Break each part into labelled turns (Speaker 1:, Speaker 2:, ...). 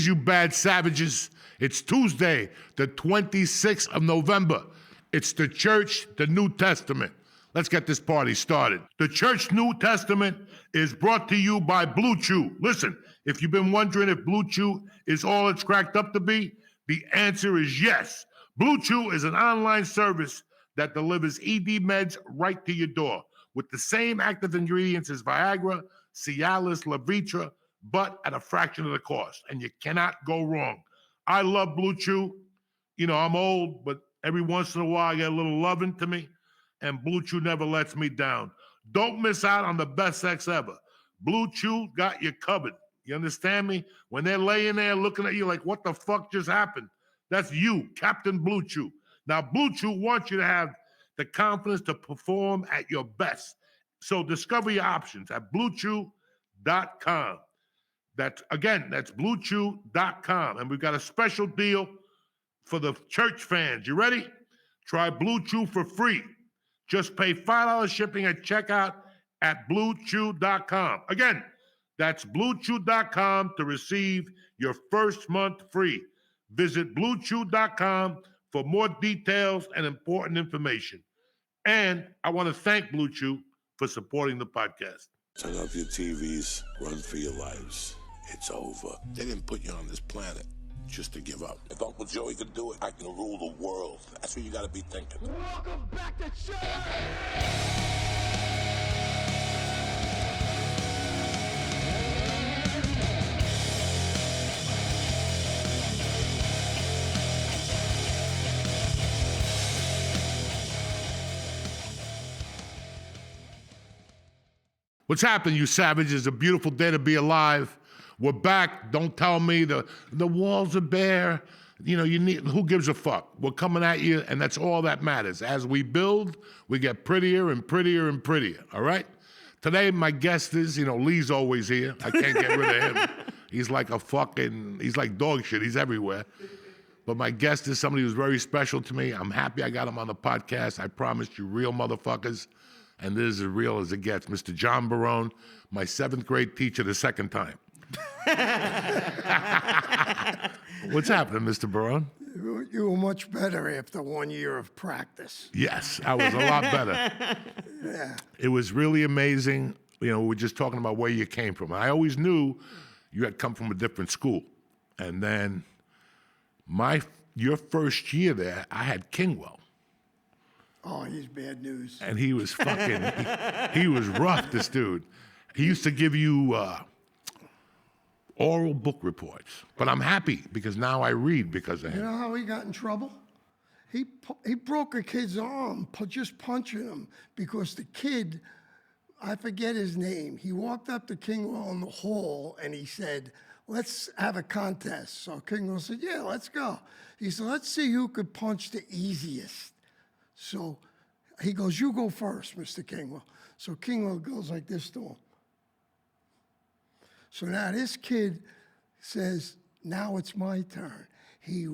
Speaker 1: Greetings, you bad savages. It's Tuesday, the 26th of November. It's the church, the New Testament. Let's get this party started. The Church New Testament is brought to you by Blue Chew. Listen, if you've been wondering if Blue Chew is all it's cracked up to be, the answer is yes. Blue Chew is an online service that delivers ED meds right to your door with the same active ingredients as Viagra, Cialis, Levitra, but at a fraction of the cost, and you cannot go wrong. I love Blue Chew. You know, I'm old, but every once in a while I get a little loving to me, and Blue Chew never lets me down. Don't miss out on the best sex ever. Blue Chew got you covered. You understand me? When they're laying there looking at you like, what the fuck just happened? That's you, Captain Blue Chew. Now, Blue Chew wants you to have the confidence to perform at your best. So discover your options at BlueChew.com. That's BlueChew.com. And we've got a special deal for the church fans. You ready? Try Blue Chew for free. Just pay $5 shipping at checkout at BlueChew.com. Again, that's BlueChew.com to receive your first month free. Visit BlueChew.com for more details and important information. And I want to thank Blue Chew for supporting the podcast.
Speaker 2: Turn off your TVs, run for your lives. It's over. They didn't put you on this planet just to give up. If Uncle Joey could do it, I can rule the world. That's what you got to be thinking.
Speaker 3: Welcome back to church!
Speaker 1: What's happening, you savages? It's a beautiful day to be alive. We're back. Don't tell me the walls are bare. You know, who gives a fuck? We're coming at you, and that's all that matters. As we build, we get prettier and prettier and prettier, all right? Today, my guest is, Lee's always here. I can't get rid of him. He's like dog shit. He's everywhere. But my guest is somebody who's very special to me. I'm happy I got him on the podcast. I promised you, real motherfuckers. And this is as real as it gets. Mr. John Barone, my 7th grade teacher the second time. What's happening, Mr. Barone?
Speaker 4: You were much better after 1 year of practice.
Speaker 1: Yes, I was a lot better.
Speaker 4: Yeah.
Speaker 1: It was really amazing. We're just talking about where you came from. I always knew you had come from a different school. And then your first year there, I had Kingwell.
Speaker 4: Oh, he's bad news.
Speaker 1: And he was he was rough, this dude. He used to give you oral book reports. But I'm happy because now I read because of him.
Speaker 4: You know how he got in trouble? He broke a kid's arm just punching him because the kid, I forget his name, he walked up to Kingwell in the hall and he said, let's have a contest. So Kingwell said, yeah, let's go. He said, let's see who could punch the easiest. So he goes, you go first, Mr. Kingwell. So Kingwell goes like this to him. So now this kid says, now it's my turn. He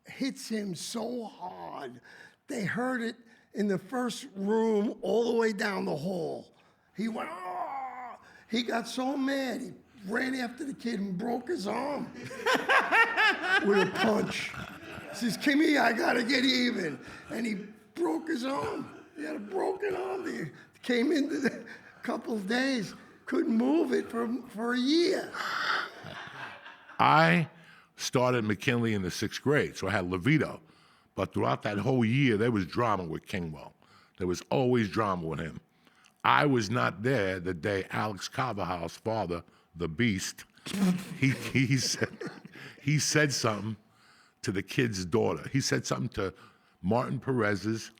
Speaker 4: hits him so hard, they heard it in the first room all the way down the hall. He went, oh! He got so mad, he ran after the kid and broke his arm with a punch. He says, Kimmy, I gotta get even. And he broke his arm. He had a broken arm. He came into a couple of days, couldn't move it for a year.
Speaker 1: I started McKinley in the 6th grade, so I had Levito. But throughout that whole year, there was drama with Kingwell. There was always drama with him. I was not there the day Alex Carvajal's father, the Beast, he said something to the kid's daughter. He said something to Martin Perez's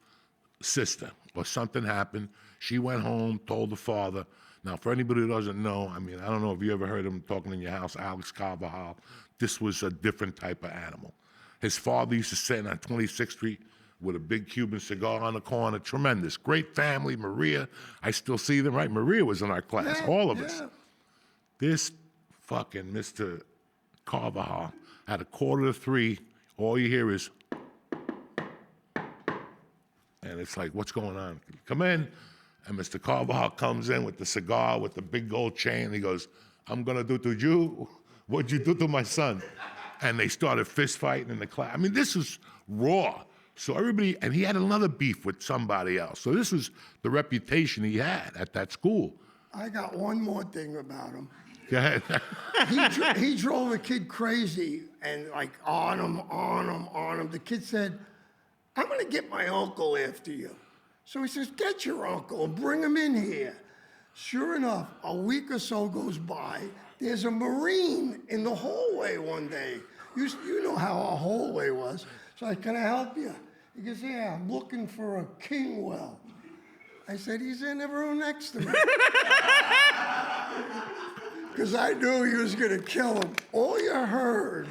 Speaker 1: sister, or something happened. She went home, told the father. Now, for anybody who doesn't know, I don't know if you ever heard him talking in your house, Alex Carvajal. This was a different type of animal. His father used to sit on 26th Street with a big Cuban cigar on the corner. Tremendous. Great family. Maria, I still see them, right? Maria was in our class, all of us. This fucking Mr. Carvajal at 2:45, all you hear is, and it's like, what's going on? Come in. And Mr. Carvajal comes in with the cigar, with the big gold chain. He goes, I'm going to do to you What'd you do to my son? And they started fist fighting in the class. I mean, this was raw. So everybody, and he had another beef with somebody else. So this was the reputation he had at that school.
Speaker 4: I got one more thing about him.
Speaker 1: Go ahead.
Speaker 4: He drove a kid crazy and like on him. The kid said, I'm going to get my uncle after you. So he says, get your uncle and bring him in here. Sure enough, a week or so goes by. There's a Marine in the hallway one day. You know how our hallway was. So I can I help you? He goes, yeah, I'm looking for a Kingwell. I said, he's in the room next to me. Because I knew he was going to kill him. All you heard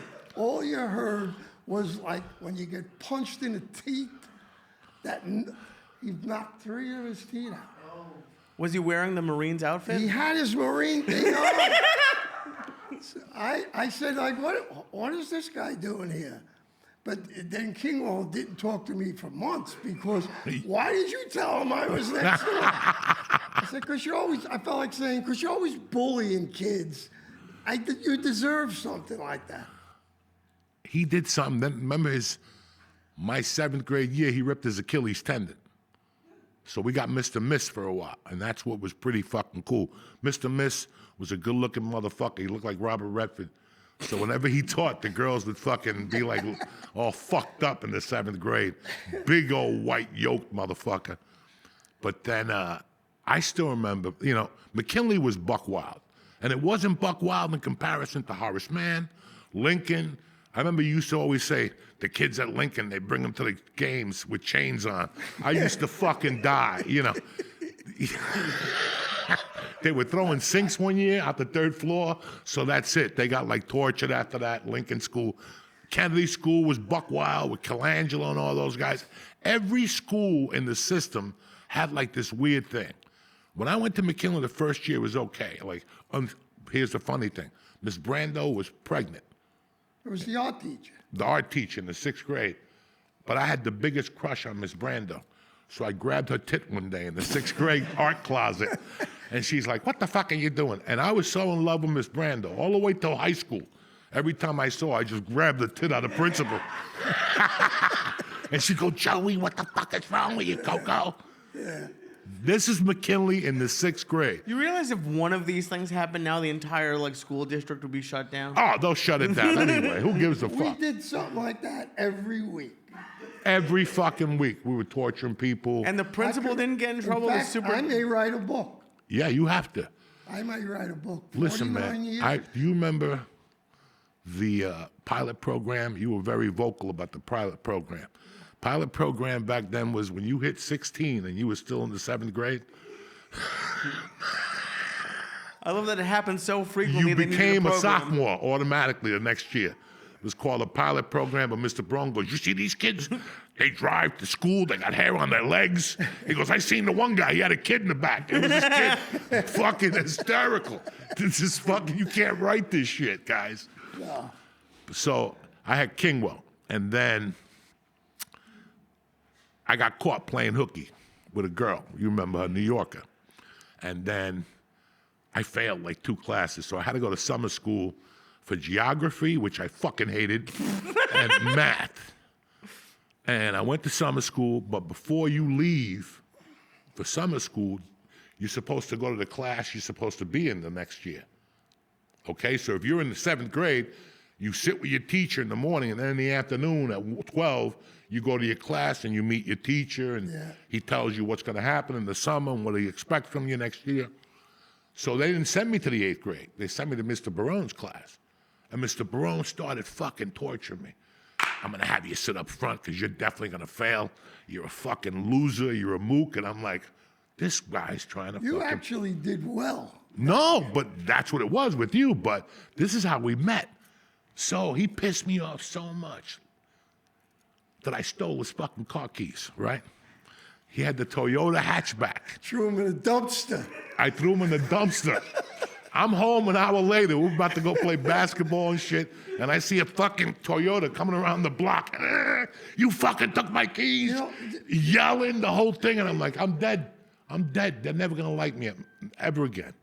Speaker 4: was like when you get punched in the teeth, he knocked 3 of his teeth out.
Speaker 3: Was he wearing the Marine's outfit?
Speaker 4: He had his Marine thing on. I said, like, what is this guy doing here? But then Kingwell didn't talk to me for months because why did you tell him I was next to him? I said, I felt like saying, because you're always bullying kids. You deserve something like that.
Speaker 1: He did something. Then remember my 7th grade year, he ripped his Achilles tendon. So we got Mr. Miss for a while, and that's what was pretty fucking cool. Mr. Miss was a good-looking motherfucker. He looked like Robert Redford. So whenever he taught, the girls would fucking be like all fucked up in the 7th grade. Big old white yoked motherfucker. But then I still remember, McKinley was buck wild. And it wasn't buck wild in comparison to Horace Mann, Lincoln. I remember you used to always say, the kids at Lincoln, they bring them to the games with chains on. I used to fucking die, They were throwing sinks one year out the 3rd floor, so that's it. They got like tortured after that. Lincoln School. Kennedy School was buck wild with Colangelo and all those guys. Every school in the system had like this weird thing. When I went to McKinley the first year, it was okay. Here's the funny thing. Miss Brando was pregnant.
Speaker 4: It was the art teacher.
Speaker 1: The art teacher in the 6th grade. But I had the biggest crush on Miss Brando. So I grabbed her tit one day in the 6th grade art closet. And she's like, what the fuck are you doing? And I was so in love with Miss Brando all the way till high school. Every time I saw her, I just grabbed the tit out of principal. And she'd go, Joey, what the fuck is wrong with you, Coco?
Speaker 4: Yeah.
Speaker 1: This is McKinley in the 6th grade.
Speaker 3: You realize if one of these things happened now, the entire school district would be shut down?
Speaker 1: Oh, they'll shut it down anyway. Who gives a fuck?
Speaker 4: We did something like that every week.
Speaker 1: Every fucking week, we were torturing people.
Speaker 3: And the principal didn't get in trouble with
Speaker 4: I may write a book.
Speaker 1: Yeah, you have to.
Speaker 4: I might write a book.
Speaker 1: Listen, man, do you remember the pilot program? You were very vocal about the pilot program. Pilot program back then was when you hit 16 and you were still in the 7th grade.
Speaker 3: I love that it happened so frequently.
Speaker 1: You became a sophomore automatically the next year. It was called a pilot program, but Mr. Barone goes, you see these kids? They drive to school, they got hair on their legs. He goes, I seen the one guy, he had a kid in the back. It was this kid, fucking hysterical. This is fucking, you can't write this shit, guys.
Speaker 4: No.
Speaker 1: So I had Kingwell, and then I got caught playing hooky with a girl. You remember her, New Yorker. And then I failed like 2 classes, so I had to go to summer school for geography, which I fucking hated, and math. And I went to summer school, but before you leave for summer school, you're supposed to go to the class you're supposed to be in the next year. Okay, so if you're in the 7th grade, you sit with your teacher in the morning, and then in the afternoon at 12, you go to your class and you meet your teacher, and he tells you what's going to happen in the summer and what he expects from you next year. So they didn't send me to the 8th grade. They sent me to Mr. Barone's class. And Mr. Barone started fucking torturing me. I'm going to have you sit up front because you're definitely going to fail. You're a fucking loser. You're a mook. And I'm like, this guy's trying to
Speaker 4: You actually did well.
Speaker 1: No, but that's what it was with you. But this is how we met. So he pissed me off so much that I stole his fucking car keys, right? He had the Toyota hatchback.
Speaker 4: Threw him in a dumpster.
Speaker 1: I threw him in the dumpster. I'm home an hour later. We're about to go play basketball and shit. And I see a fucking Toyota coming around the block. You fucking took my keys. Yelling the whole thing. And I'm like, I'm dead. I'm dead. They're never going to like me ever again.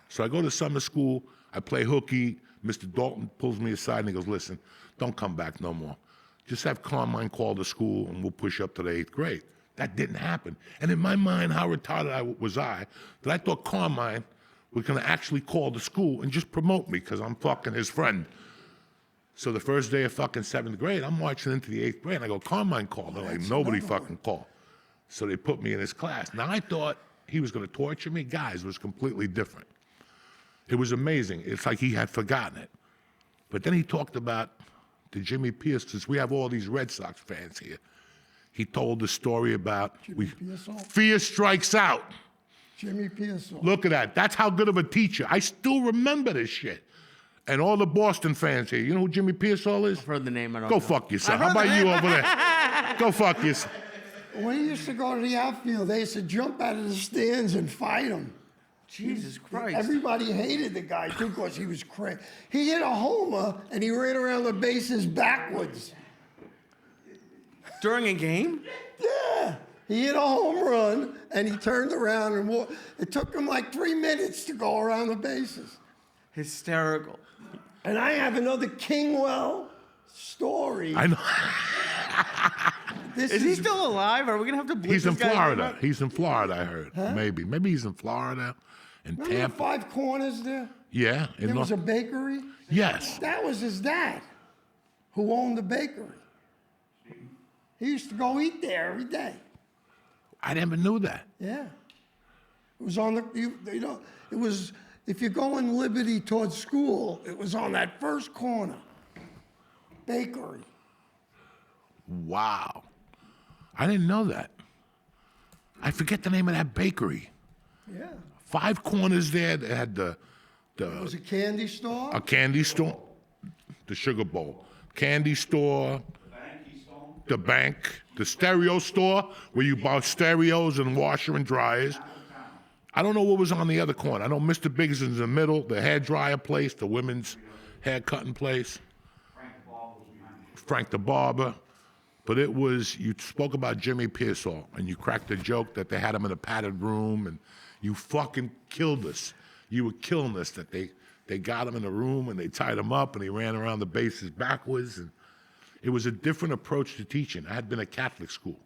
Speaker 1: So I go to summer school. I play hooky. Mr. Dalton pulls me aside and he goes, listen, don't come back no more. Just have Carmine call the school and we'll push up to the 8th grade. That didn't happen. And in my mind, how retarded was I, that I thought Carmine was going to actually call the school and just promote me because I'm fucking his friend. So the first day of fucking 7th grade, I'm marching into the 8th grade, and I go, Carmine called. They're like, nobody fucking called. So they put me in his class. Now, I thought he was going to torture me. Guys, it was completely different. It was amazing. It's like he had forgotten it. But then he talked about the Jimmy Pierce, since we have all these Red Sox fans here. He told the story about fear strikes out.
Speaker 4: Jimmy Pearsall.
Speaker 1: Look at that. That's how good of a teacher. I still remember this shit. And all the Boston fans here, you know who Jimmy Pearsall is?
Speaker 3: I've heard the name. I don't
Speaker 1: Go
Speaker 3: know.
Speaker 1: fuck yourself. How about you over there? Go fuck yourself.
Speaker 4: When he used to go to the outfield, they used to jump out of the stands and fight him.
Speaker 3: Jesus Christ.
Speaker 4: Everybody hated the guy too because he was crazy. He hit a homer and he ran around the bases backwards.
Speaker 3: During a game?
Speaker 4: Yeah. He hit a home run and he turned around and walked. It took him like 3 minutes to go around the bases.
Speaker 3: Hysterical.
Speaker 4: And I have another Kingwell story.
Speaker 1: I know.
Speaker 3: Is he still alive? Are we gonna have to bleep
Speaker 1: He's in
Speaker 3: this guy's name
Speaker 1: Florida.
Speaker 3: out?
Speaker 1: He's in Florida, I heard. Maybe. Maybe he's in Florida. In
Speaker 4: Remember the
Speaker 1: Tampa.
Speaker 4: 5 Corners there?
Speaker 1: Yeah. In
Speaker 4: There was a
Speaker 1: North-
Speaker 4: bakery.
Speaker 1: Yes.
Speaker 4: That was his dad, who owned the bakery. He used to go eat there every day.
Speaker 1: I never knew that.
Speaker 4: Yeah. It was on the, it was, if you're going Liberty towards school, it was on that first corner. Bakery.
Speaker 1: Wow. I didn't know that. I forget the name of that bakery.
Speaker 4: Yeah.
Speaker 1: 5 corners there. They had
Speaker 4: It was a candy store.
Speaker 1: a candy store, the Sugar Bowl, candy store, the bank, the stereo store where you buy stereos and washer and dryers. I don't know what was on the other corner. I know Mr. Biggs is in the middle, the hair dryer place, the women's hair cutting place. Frank the Barber. But it was, you spoke about Jimmy Pearsall, and you cracked a joke that they had him in a padded room, and you fucking killed us. You were killing us that they got him in a room, and they tied him up, and he ran around the bases backwards. And it was a different approach to teaching. I had been at Catholic school.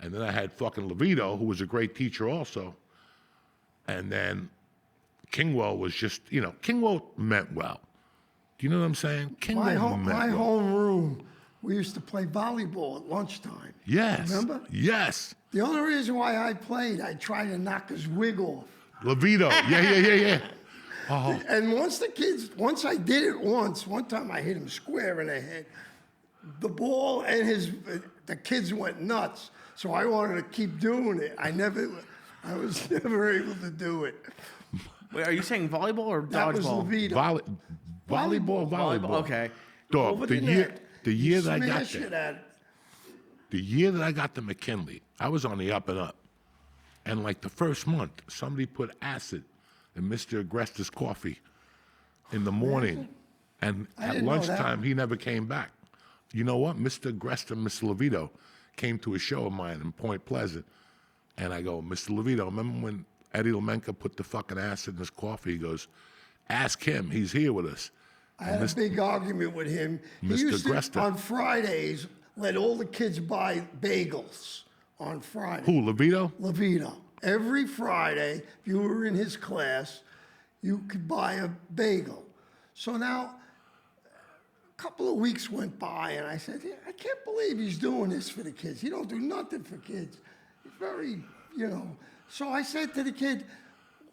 Speaker 1: And then I had fucking Levito, who was a great teacher also. And then Kingwell was just, Kingwell meant well. Do you know what I'm saying? Kingwell meant
Speaker 4: My
Speaker 1: well.
Speaker 4: homeroom, we used to play volleyball at lunchtime.
Speaker 1: Yes.
Speaker 4: Remember?
Speaker 1: Yes.
Speaker 4: The only reason why I played, I tried to knock his wig off.
Speaker 1: Levito. Yeah. Oh,
Speaker 4: And once I did it one time I hit him square in the head. The ball and the kids went nuts. So I wanted to keep doing it. I was never able to do it.
Speaker 3: Wait, are you saying volleyball or
Speaker 4: That was
Speaker 3: dodgeball?
Speaker 4: Levito.
Speaker 1: volleyball.
Speaker 3: Okay.
Speaker 1: Dog,
Speaker 4: Over
Speaker 1: the
Speaker 4: the
Speaker 1: year,
Speaker 4: net.
Speaker 1: the year that I got
Speaker 4: Smash it
Speaker 1: there,
Speaker 4: at it.
Speaker 1: the year that I got to McKinley, I was on the up and up. And like the first month, somebody put acid in Mr. Agresta's coffee in the morning. And at
Speaker 4: didn't know that.
Speaker 1: lunchtime, he never came back. You know what? Mr. Agresta and Mr. Levito came to a show of mine in Point Pleasant. And I go, Mr. Levito, remember when Eddie Lemenka put the fucking acid in his coffee? He goes, ask him. He's here with us.
Speaker 4: I had a big argument with him. He
Speaker 1: Mr.
Speaker 4: used to,
Speaker 1: Gresta.
Speaker 4: on Fridays, let all the kids buy bagels on Friday.
Speaker 1: Who, Levito?
Speaker 4: Levito. Every Friday, if you were in his class, you could buy a bagel. So now, a couple of weeks went by, and I said, "Yeah, I can't believe he's doing this for the kids. He don't do nothing for kids. He's very, So I said to the kid,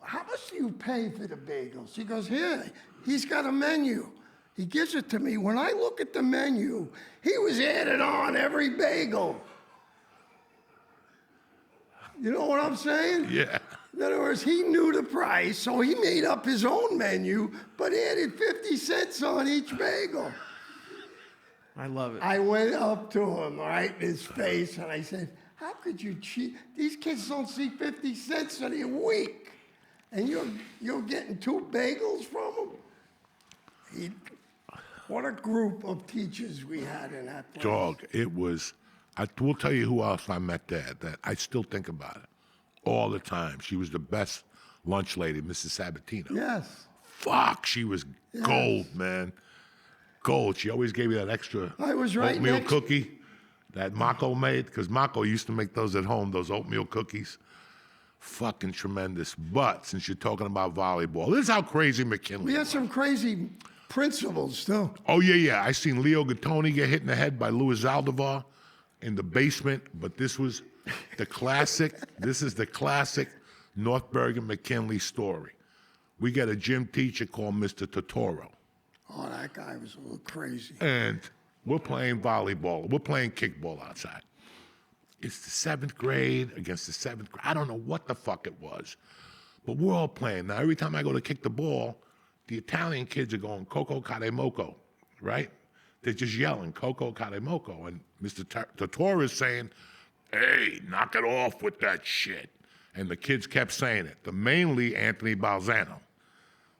Speaker 4: how much do you pay for the bagels? He goes, here, he's got a menu. He gives it to me. When I look at the menu, he was adding on every bagel. You know what I'm saying?
Speaker 1: Yeah.
Speaker 4: In other words, he knew the price, so he made up his own menu, but added 50 cents on each bagel.
Speaker 3: I love it.
Speaker 4: I went up to him, right in his face, and I said, how could you cheat? These kids don't see 50 cents in a week, and you're getting 2 bagels from them? What a group of teachers we had in that place.
Speaker 1: Dog, it was, I will tell you who else I met there that I still think about it all the time. She was the best lunch lady, Mrs. Sabatino.
Speaker 4: Yes.
Speaker 1: Fuck, she was gold, man. Gold. She always gave me that extra
Speaker 4: I was right
Speaker 1: oatmeal
Speaker 4: next-
Speaker 1: cookie that Mako made, because Mako used to make those at home, those oatmeal cookies. Fucking tremendous. But since you're talking about volleyball, this is how crazy McKinley
Speaker 4: We had
Speaker 1: was.
Speaker 4: some crazy principals, too.
Speaker 1: Oh, yeah. I seen Leo Gattoni get hit in the head by Louis Zaldivar in the basement, but this was the classic, this is the classic North Bergen McKinley story. We got a gym teacher called Mr. Totoro,
Speaker 4: Oh, that guy was a little crazy.
Speaker 1: and we're playing volleyball. We're playing kickball outside. It's the 7th grade against the 7th grade. I don't know what the fuck it was, but we're all playing. Now, every time I go to kick the ball, the Italian kids are going, Coco Kade Moco, right? They're just yelling, Coco Kade Moco. And Mr. Totoro is saying, hey, knock it off with that shit. And the kids kept saying it, mainly Anthony Balzano.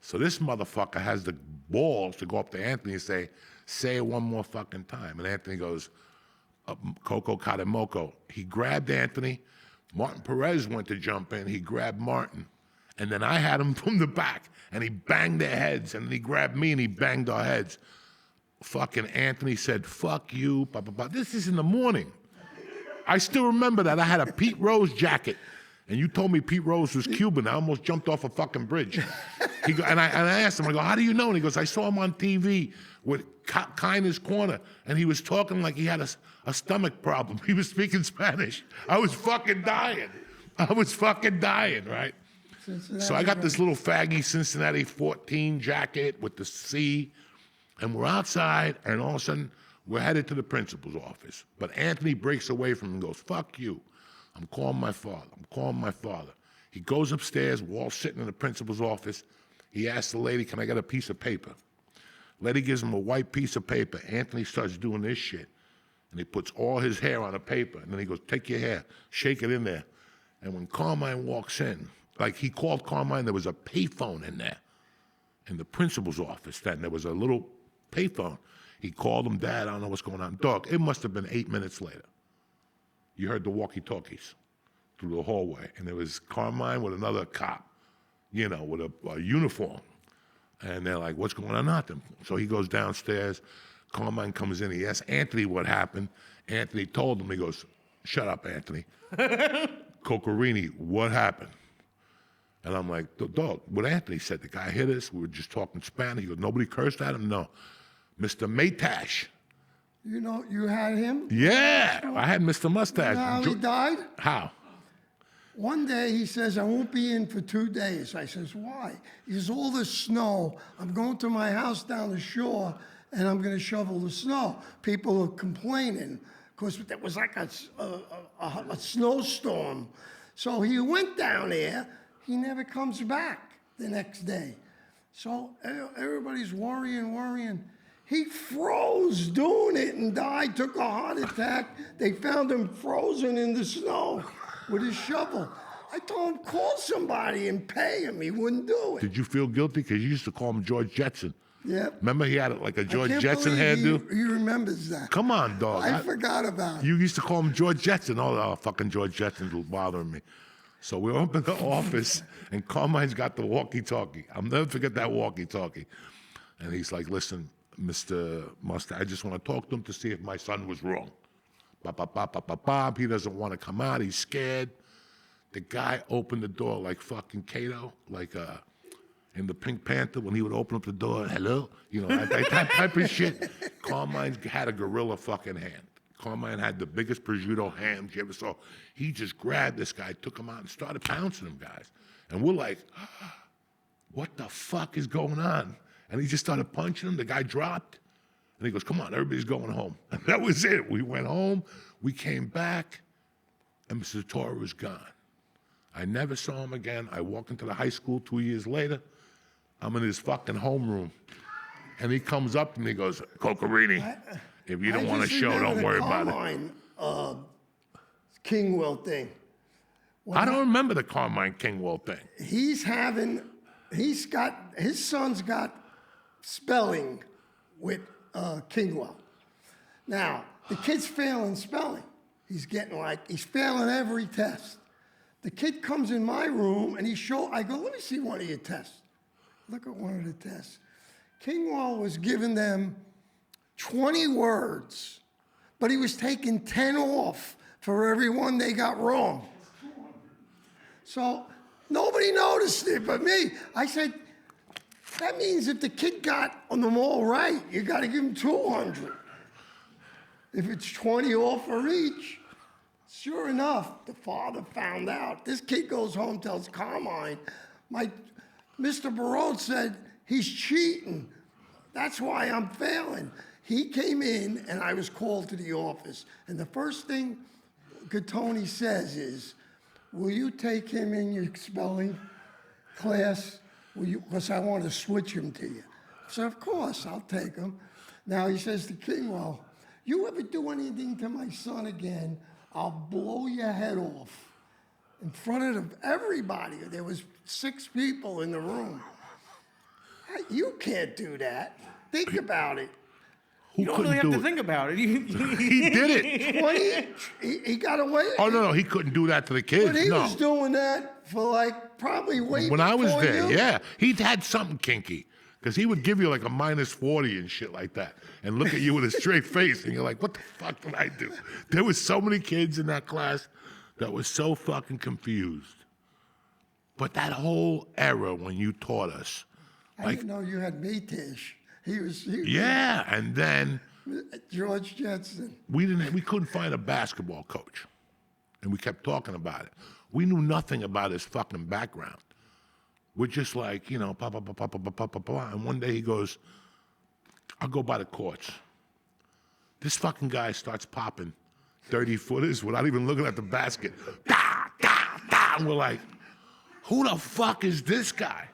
Speaker 1: So this motherfucker has the balls to go up to Anthony and say it one more fucking time. And Anthony goes, Coco Kade Moco. He grabbed Anthony. Martin Perez went to jump in. He grabbed Martin. And then I had him from the back, and he banged their heads. And then he grabbed me, and he banged our heads. Fucking Anthony said, fuck you, blah, blah, blah. This is in the morning. I still remember that. I had a Pete Rose jacket. And you told me Pete Rose was Cuban. I almost jumped off a fucking bridge. And I asked him, I go, how do you know? And he goes, I saw him on TV with Kindness Corner, and he was talking like he had a stomach problem. He was speaking Spanish. I was fucking dying. Right? So I got this little faggy Cincinnati 14 jacket with the C, and we're outside, and all of a sudden, we're headed to the principal's office. But Anthony breaks away from him and goes, fuck you. I'm calling my father. He goes upstairs. We're all sitting in the principal's office. He asks the lady, can I get a piece of paper? Lady gives him a white piece of paper. Anthony starts doing this shit. And he puts all his hair on a paper. And then he goes, take your hair, shake it in there. And when Carmine walks in, like he called Carmine, there was a payphone in there. In the principal's office then, there was a little payphone. He called him, Dad, I don't know what's going on. Dog, it must have been 8 minutes later. You heard the walkie-talkies through the hallway, and there was Carmine with another cop, with a uniform. And they're like, what's going on? Nothing. So he goes downstairs. Carmine comes in. He asks Anthony what happened. Anthony told him. He goes, shut up, Anthony. Cocarini, what happened? And I'm like, dog, what Anthony said. The guy hit us. We were just talking Spanish. He goes, nobody cursed at him? No. Mr. Maytash.
Speaker 4: You know, you had him?
Speaker 1: Yeah, I had Mr. Mustache.
Speaker 4: You know how he died?
Speaker 1: How?
Speaker 4: One day he says, I won't be in for 2 days. I says, why? He says, all this snow, I'm going to my house down the shore and I'm going to shovel the snow. People are complaining because there was like a snowstorm. So he went down there. He never comes back the next day. So everybody's worrying. He froze doing it and died, took a heart attack. They found him frozen in the snow with his shovel. I told him, call somebody and pay him. He wouldn't do it.
Speaker 1: Did you feel guilty? Because you used to call him George Jetson.
Speaker 4: Yeah.
Speaker 1: Remember he had like a George
Speaker 4: I can't
Speaker 1: Jetson
Speaker 4: believe
Speaker 1: hairdo?
Speaker 4: He remembers that.
Speaker 1: Come on, dog.
Speaker 4: I forgot about it.
Speaker 1: You used to call him George Jetson. Oh, fucking George Jetson's bothering me. So we open the office, and Carmine's got the walkie-talkie. I'll never forget that walkie-talkie. And he's like, listen, Mr. Mustard, I just want to talk to him to see if my son was wrong. Bob, he doesn't want to come out. He's scared. The guy opened the door like fucking Kato, like in the Pink Panther when he would open up the door, hello, that type of shit. Carmine had a gorilla fucking hand. Carmine had the biggest prosciutto ham you ever saw. He just grabbed this guy, took him out, and started pouncing him, guys. And we're like, what the fuck is going on? And he just started punching him. The guy dropped. And he goes, come on, everybody's going home. And that was it. We went home. We came back. And Mr. Torre was gone. I never saw him again. I walk into the high school 2 years later. I'm in his fucking homeroom. And he comes up and he goes, Cocarini, if you don't want to show, don't worry about it.
Speaker 4: Carmine Kingwell thing.
Speaker 1: I don't remember the Carmine Kingwell thing.
Speaker 4: His son's got spelling with Kingwell. Now, the kid's failing spelling. He's failing every test. The kid comes in my room and I go, let me see one of your tests. look at one of the tests. Kingwall was giving them 20 words, but he was taking 10 off for every one they got wrong. So nobody noticed it but me. I said, that means if the kid got on them all right, you got to give him 200. If it's 20 off for each. Sure enough, the father found out. This kid goes home, tells Carmine, Mr. Barone said he's cheating. That's why I'm failing. He came in and I was called to the office. And the first thing Gattoni says is, will you take him in your spelling class? Because I want to switch him to you. So of course, I'll take him. Now he says to Kingwell, you ever do anything to my son again, I'll blow your head off in front of everybody. There was 6 people in the room. You can't do that. Think about it.
Speaker 3: You don't really have to think about it.
Speaker 1: He did it.
Speaker 4: 20, he got away.
Speaker 1: Oh, no, he couldn't do that to the kids.
Speaker 4: But he
Speaker 1: no.
Speaker 4: was doing that for like probably way
Speaker 1: When I was
Speaker 4: before
Speaker 1: there,
Speaker 4: you.
Speaker 1: yeah. He had something kinky. Because he would give you like a -40 and shit like that. And look at you with a straight face. And you're like, what the fuck did I do? There was so many kids in that class that was so fucking confused. But that whole era when you taught us.
Speaker 4: I didn't know you had me, Tish. He was
Speaker 1: Yeah, and then
Speaker 4: George Jetson.
Speaker 1: we couldn't find a basketball coach. And we kept talking about it. We knew nothing about his fucking background. We're just like, you know, and one day he goes, I'll go by the courts. This fucking guy starts popping 30-footers without even looking at the basket. Da, da, da. And we're like, who the fuck is this guy?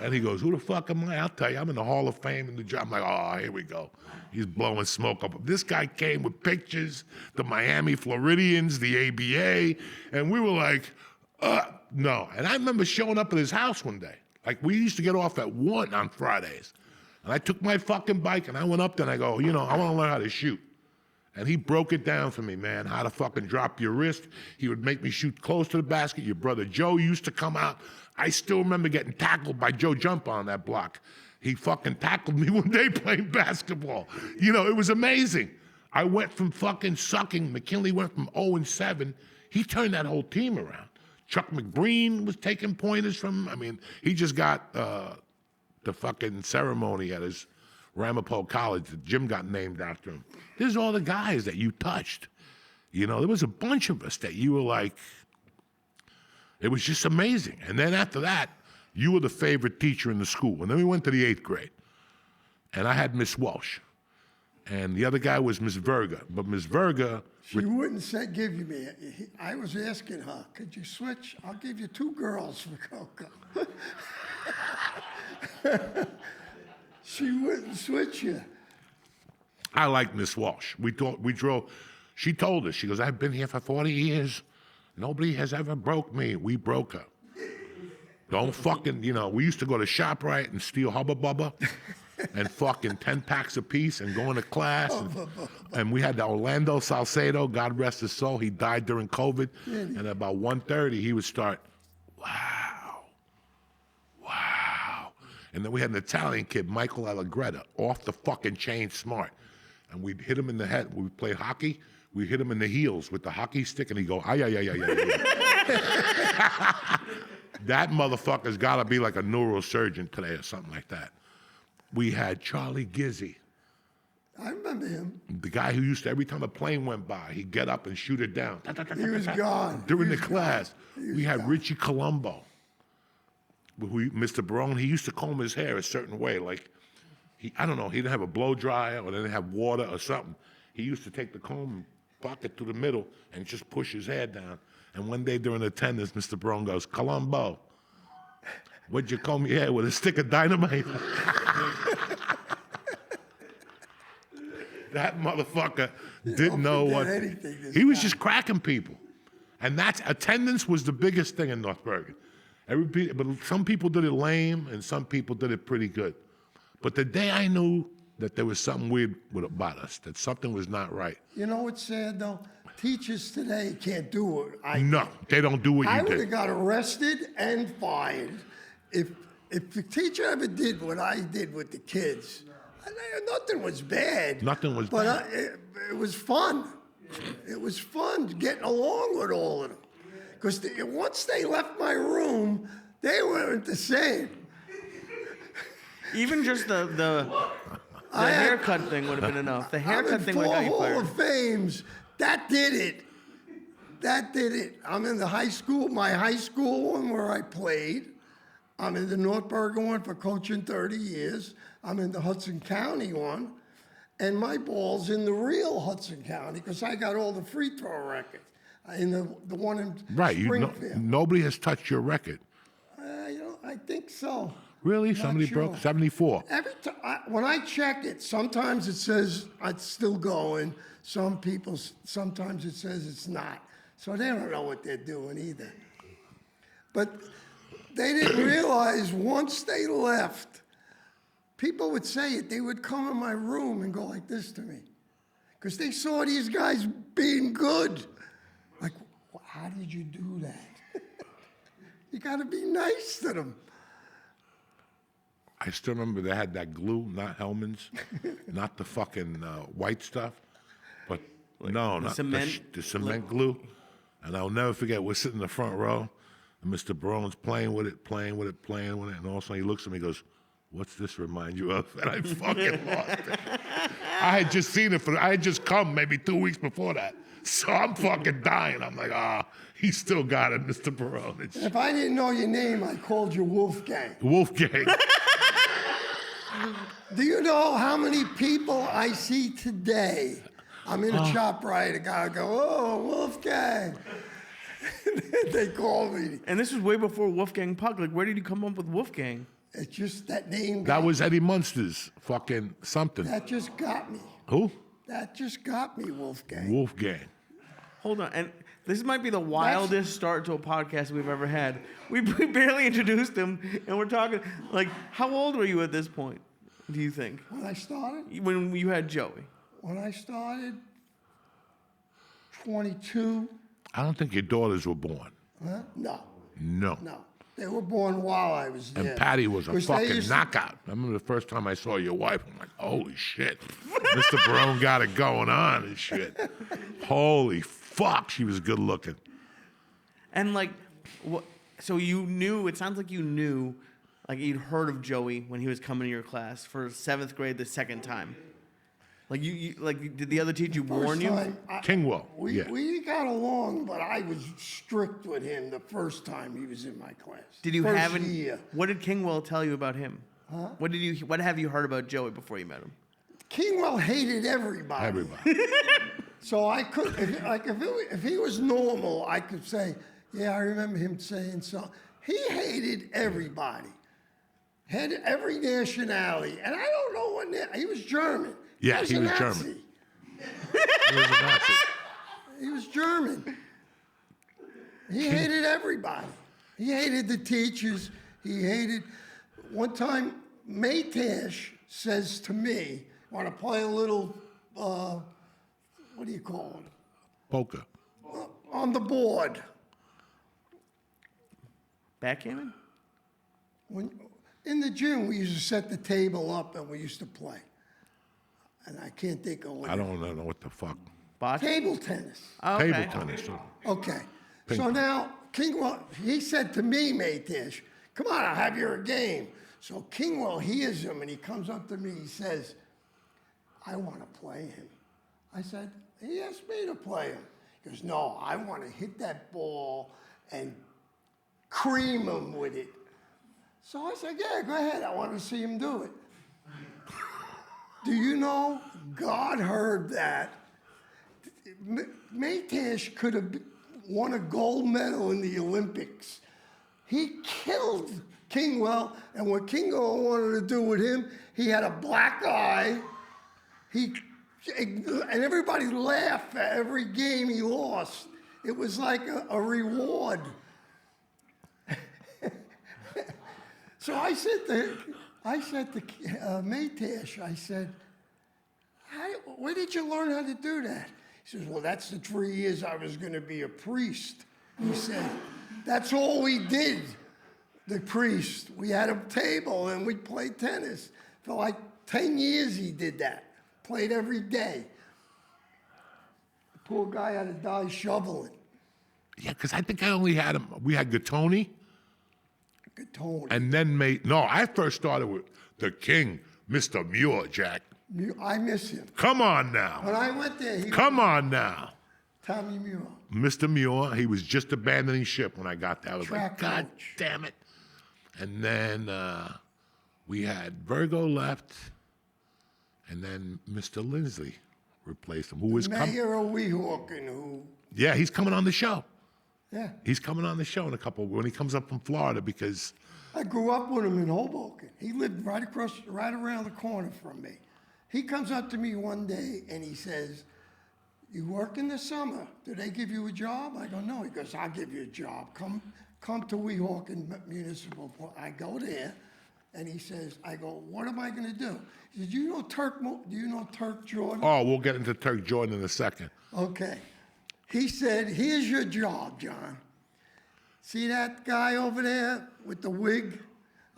Speaker 1: And he goes, who the fuck am I? I'll tell you, I'm in the Hall of Fame in the job. I'm like, oh, here we go. He's blowing smoke up. This guy came with pictures, the Miami Floridians, the ABA, and we were like, no. And I remember showing up at his house one day. Like, we used to get off at 1 on Fridays. And I took my fucking bike and I went up there and I go, you know, I want to learn how to shoot. And he broke it down for me, man, how to fucking drop your wrist. He would make me shoot close to the basket. Your brother Joe used to come out. I still remember getting tackled by Joe Jump on that block. He fucking tackled me one day playing basketball. You know, it was amazing. I went from fucking sucking. McKinley went from 0-7. He turned that whole team around. Chuck McBreen was taking pointers from him. I mean, he just got the fucking ceremony at his Ramapo College. The gym got named after him. There's all the guys that you touched. You know, there was a bunch of us that you were like, it was just amazing. And then after that, you were the favorite teacher in the school. And then we went to the 8th grade. And I had Miss Walsh. And the other guy was Miss Verga. But Miss Verga...
Speaker 4: She wouldn't give you me. I was asking her, could you switch? I'll give you 2 girls for Coco. She wouldn't switch you.
Speaker 1: I like Miss Walsh. We drove. She told us, she goes, I've been here for 40 years. Nobody has ever broke me. We broke her. Don't fucking, you know, we used to go to ShopRite and steal Hubba Bubba and fucking 10 packs apiece and go into class. And we had the Orlando Salcedo, God rest his soul. He died during COVID. And about 1:30, he would start, wow. And then we had an Italian kid, Michael Allegretta, off the fucking chain smart. And we'd hit him in the head. We played hockey. We hit him in the heels with the hockey stick, and he'd go, ay. That motherfucker's got to be like a neurosurgeon today or something like that. We had Charlie Gizzy.
Speaker 4: I remember him.
Speaker 1: The guy who used to, every time a plane went by, he'd get up and shoot it down.
Speaker 4: He was gone.
Speaker 1: During the class, we had Richie Colombo. Mr. Barone, he used to comb his hair a certain way. Like, I don't know, he didn't have a blow dryer or they didn't have water or something. He used to take the comb and pocket through the middle and just push his hair down. And one day during attendance, Mr. Barone goes, Colombo, what'd you comb your hair with, a stick of dynamite? That motherfucker didn't know what. He was just cracking people. And attendance was the biggest thing in North Bergen. But some people did it lame and some people did it pretty good. But the day I knew that there was something weird about us, that something was not right.
Speaker 4: You know what's sad though? Teachers today can't do what I did.
Speaker 1: No, they don't do what you
Speaker 4: I would
Speaker 1: did.
Speaker 4: have got arrested and fired if if the teacher ever did what I did with the kids, nothing was bad.
Speaker 1: Nothing was
Speaker 4: but
Speaker 1: bad.
Speaker 4: It was fun. It was fun getting along with all of them. Because once they left my room, they weren't the same.
Speaker 3: Even just the haircut thing would have been enough. The haircut thing would have got you
Speaker 4: Hall
Speaker 3: fired.
Speaker 4: of Fames. That did it. That did it. I'm in the high school, my high school one where I played. I'm in the North Bergen one for coaching 30 years. I'm in the Hudson County one. And my ball's in the real Hudson County because I got all the free throw records. In the one in Springfield.
Speaker 1: Nobody has touched your record.
Speaker 4: I think so.
Speaker 1: Really?
Speaker 4: Not
Speaker 1: Somebody
Speaker 4: sure.
Speaker 1: broke 74.
Speaker 4: Every time when I check it, sometimes it says it's still going. Sometimes it says it's not. So they don't know what they're doing either. But they didn't realize once they left, people would say it. They would come in my room and go like this to me, because they saw these guys being good. Like, how did you do that? You got to be nice to them.
Speaker 1: I still remember they had that glue, not Hellman's, not the fucking white stuff, but not
Speaker 3: cement?
Speaker 1: the cement glue. And I'll never forget, we're sitting in the front row, and Mr. Barone's playing with it, and all of a sudden he looks at me and goes, "What's this remind you of?" And I fucking lost it. I had just seen it I had just come maybe 2 weeks before that. So I'm fucking dying. I'm like, he still got it, Mr. Barone.
Speaker 4: If I didn't know your name, I called you Wolfgang.
Speaker 1: Wolfgang.
Speaker 4: Do you know how many people I see today? I'm in a shop, right? A guy will go, "Oh, Wolfgang." They call me.
Speaker 3: And this was way before Wolfgang Puck. Like, where did you come up with Wolfgang?
Speaker 4: It's just that name.
Speaker 1: That was Eddie Munster's fucking something.
Speaker 4: That just got me.
Speaker 1: Who?
Speaker 4: That just got me, Wolfgang.
Speaker 1: Wolfgang.
Speaker 3: Hold on. And this might be the wildest start to a podcast we've ever had. We barely introduced him, and we're talking, like, how old were you at this point, do you think?
Speaker 4: When I started?
Speaker 3: When you had Joey?
Speaker 4: When I started, 22.
Speaker 1: I don't think your daughters were born.
Speaker 4: Huh? No.
Speaker 1: No.
Speaker 4: They were born while I was there.
Speaker 1: And Patty was a
Speaker 4: 'Cause they
Speaker 1: fucking
Speaker 4: used to-
Speaker 1: knockout. I remember the first time I saw your wife, I'm like, holy shit. Mr. Barone got it going on and shit. Holy fuck, she was good looking.
Speaker 3: And, like, what? So you knew, it sounds like you knew, like, you'd heard of Joey when he was coming to your class for 7th grade the second time. Like, did the other teacher warn you?
Speaker 1: Kingwell.
Speaker 4: We got along, but I was strict with him the first time he was in my class.
Speaker 3: Did you
Speaker 4: first
Speaker 3: have any?
Speaker 4: year.
Speaker 3: What did Kingwell tell you about him? Huh? What have you heard about Joey before you met him?
Speaker 4: Kingwell hated everybody.
Speaker 1: Everybody.
Speaker 4: So I could, if he was normal, I could say, yeah, I remember him saying so. He hated everybody, had every nationality, and I don't know what. He was German.
Speaker 1: Yeah, he was
Speaker 4: a
Speaker 1: German.
Speaker 4: Nazi.
Speaker 1: He was a Nazi.
Speaker 4: He was German. He hated everybody. He hated the teachers. He hated. One time, Maytash says to me, "Want to play a little? What do you call it?
Speaker 1: Poker.
Speaker 4: On the board."
Speaker 3: Backgammon?
Speaker 4: In the gym, we used to set the table up and we used to play. And I can't think of what.
Speaker 1: I don't know what the fuck.
Speaker 3: Bocce?
Speaker 4: Table tennis.
Speaker 3: Oh, okay.
Speaker 1: Table tennis.
Speaker 4: Okay.
Speaker 1: Ping
Speaker 4: So
Speaker 1: pong.
Speaker 4: now, Kingwell, he said to me, Maytish, "Come on, I'll have your game." So Kingwell hears him and he comes up to me, he says, "I want to play him." I said, "He asked me to play him." He goes, "No, I want to hit that ball and cream him with it." So I said, "Yeah, go ahead. I want to see him do it." Do you know, God heard that. Maytash could have won a gold medal in the Olympics. He killed Kingwell, and what Kingwell wanted to do with him, he had a black eye. And everybody laughed at every game he lost. It was like a reward. So I said to Maytash, I said, "Where did you learn how to do that?" He says, "Well, that's the 3 years I was going to be a priest." He said, "That's all we did." the priest. We had a table and we played tennis. For like 10 years he did that. Played every day. The poor guy had to die shoveling.
Speaker 1: Yeah, because I think I only had him. We had Gattoni,
Speaker 4: Gattoni.
Speaker 1: and then I first started with the king, Mr. Muir, Jack.
Speaker 4: I miss him.
Speaker 1: Come on now.
Speaker 4: When I went there, he
Speaker 1: Come
Speaker 4: was
Speaker 1: on now.
Speaker 4: Tommy Muir.
Speaker 1: Mr. Muir, he was just abandoning ship when I got there. I was like,
Speaker 4: Track
Speaker 1: God
Speaker 4: coach.
Speaker 1: damn it. And then we had Virgo left, and then Mr. Lindsley replaced him, who was coming.
Speaker 4: Mayor of Weehawken, who,
Speaker 1: Yeah, he's coming on the show.
Speaker 4: yeah.
Speaker 1: He's coming on the show in a couple when he comes up from Florida because
Speaker 4: I grew up with him in Hoboken. He lived right around the corner from me. He comes up to me one day and he says, "You work in the summer? Do they give you a job?" I go, "No." He goes, "I'll give you a job. Come to Weehawken Municipal Court." I go there, and he says, I go, "What am I going to do?" He says, Do you know Turk Jordan?
Speaker 1: oh, we'll get into Turk Jordan in a second.
Speaker 4: Okay. He said, "Here's your job, John. See that guy over there with the wig?"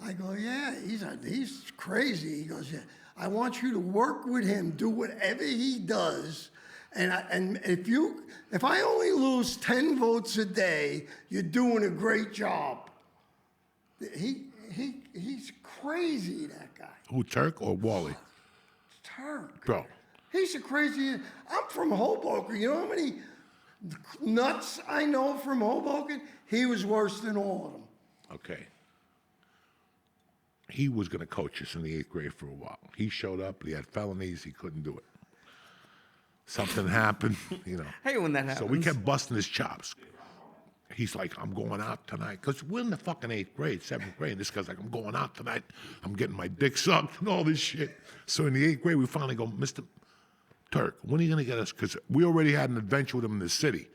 Speaker 4: I go, "Yeah, he's crazy." He goes, "Yeah. I want you to work with him, do whatever he does, and if I only lose 10 votes a day, you're doing a great job." He's crazy, that guy.
Speaker 1: Who, Turk or Wally?
Speaker 4: Turk.
Speaker 1: Bro.
Speaker 4: He's the craziest. I'm from Hoboken. You know how many nuts I know from Hoboken? He was worse than all of them.
Speaker 1: Okay. He was going to coach us in the 8th grade for a while. He showed up, but he had felonies. He couldn't do it. Something happened, you know.
Speaker 3: Hey, when that happens.
Speaker 1: So we kept busting his chops. He's like, "I'm going out tonight." Because we're in the fucking 8th grade, 7th grade. This guy's like, "I'm going out tonight. I'm getting my dick sucked," and all this shit. So in the 8th grade, we finally go, "Mr. Turk, when are you going to get us?" Because we already had an adventure with him in the city.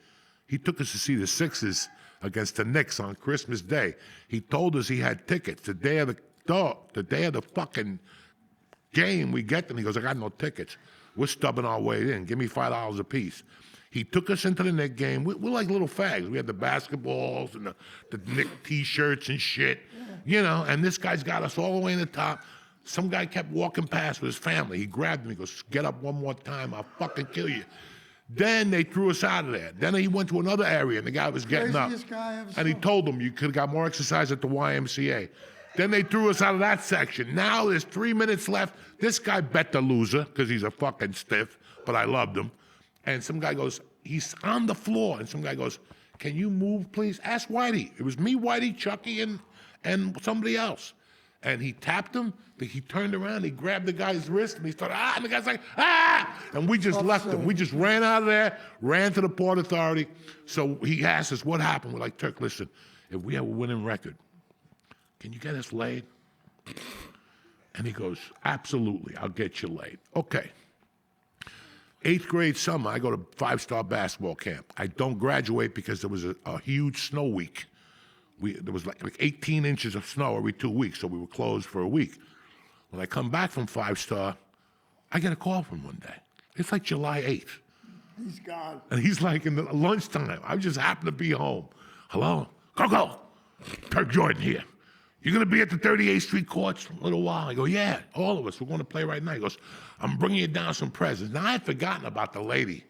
Speaker 1: He took us to see the Sixers against the Knicks on Christmas Day. He told us he had tickets. The day of the fucking game, we get them. He goes, "I got no tickets. We're stubbing our way in. Give me $5 a piece." He took us into the Knick game. We're like little fags. We had the basketballs and the Knick T-shirts and shit, you know. And this guy's got us all the way in the top. Some guy kept walking past with his family. He grabbed him. He goes, "Get up one more time. I'll fucking kill you." Then they threw us out of there. Then he went to another area, and the guy was getting up.
Speaker 4: Craziest guy I ever
Speaker 1: And he
Speaker 4: saw.
Speaker 1: told them, "You could have got more exercise at the YMCA." Then they threw us out of that section. Now there's 3 minutes left. This guy bet the loser because he's a fucking stiff, but I loved him. And some guy goes, he's on the floor, and some guy goes, "Can you move, please?" Ask Whitey. It was me, Whitey, Chucky, and somebody else. And he tapped him. He turned around. He grabbed the guy's wrist, and he started, and the guy's like, and we just left him. We just ran out of there, ran to the Port Authority. So he asked us, "What happened?" We're like, "Turk, listen, if we have a winning record, can you get us laid?" And he goes, "Absolutely, I'll get you laid." Okay. 8th grade summer, I go to 5-star basketball camp. I don't graduate because there was a huge snow week. There was like 18 inches of snow every 2 weeks, so we were closed for a week. When I come back from 5-star, I get a call from one day. It's like July 8th.
Speaker 4: He's gone.
Speaker 1: And he's like in the lunchtime. I just happened to be home. "Hello? Go. Turk Jordan here. You're going to be at the 38th Street courts in a little while?" I go, "Yeah, all of us. We're going to play right now." He goes, "I'm bringing you down some presents." Now, I had forgotten about the lady.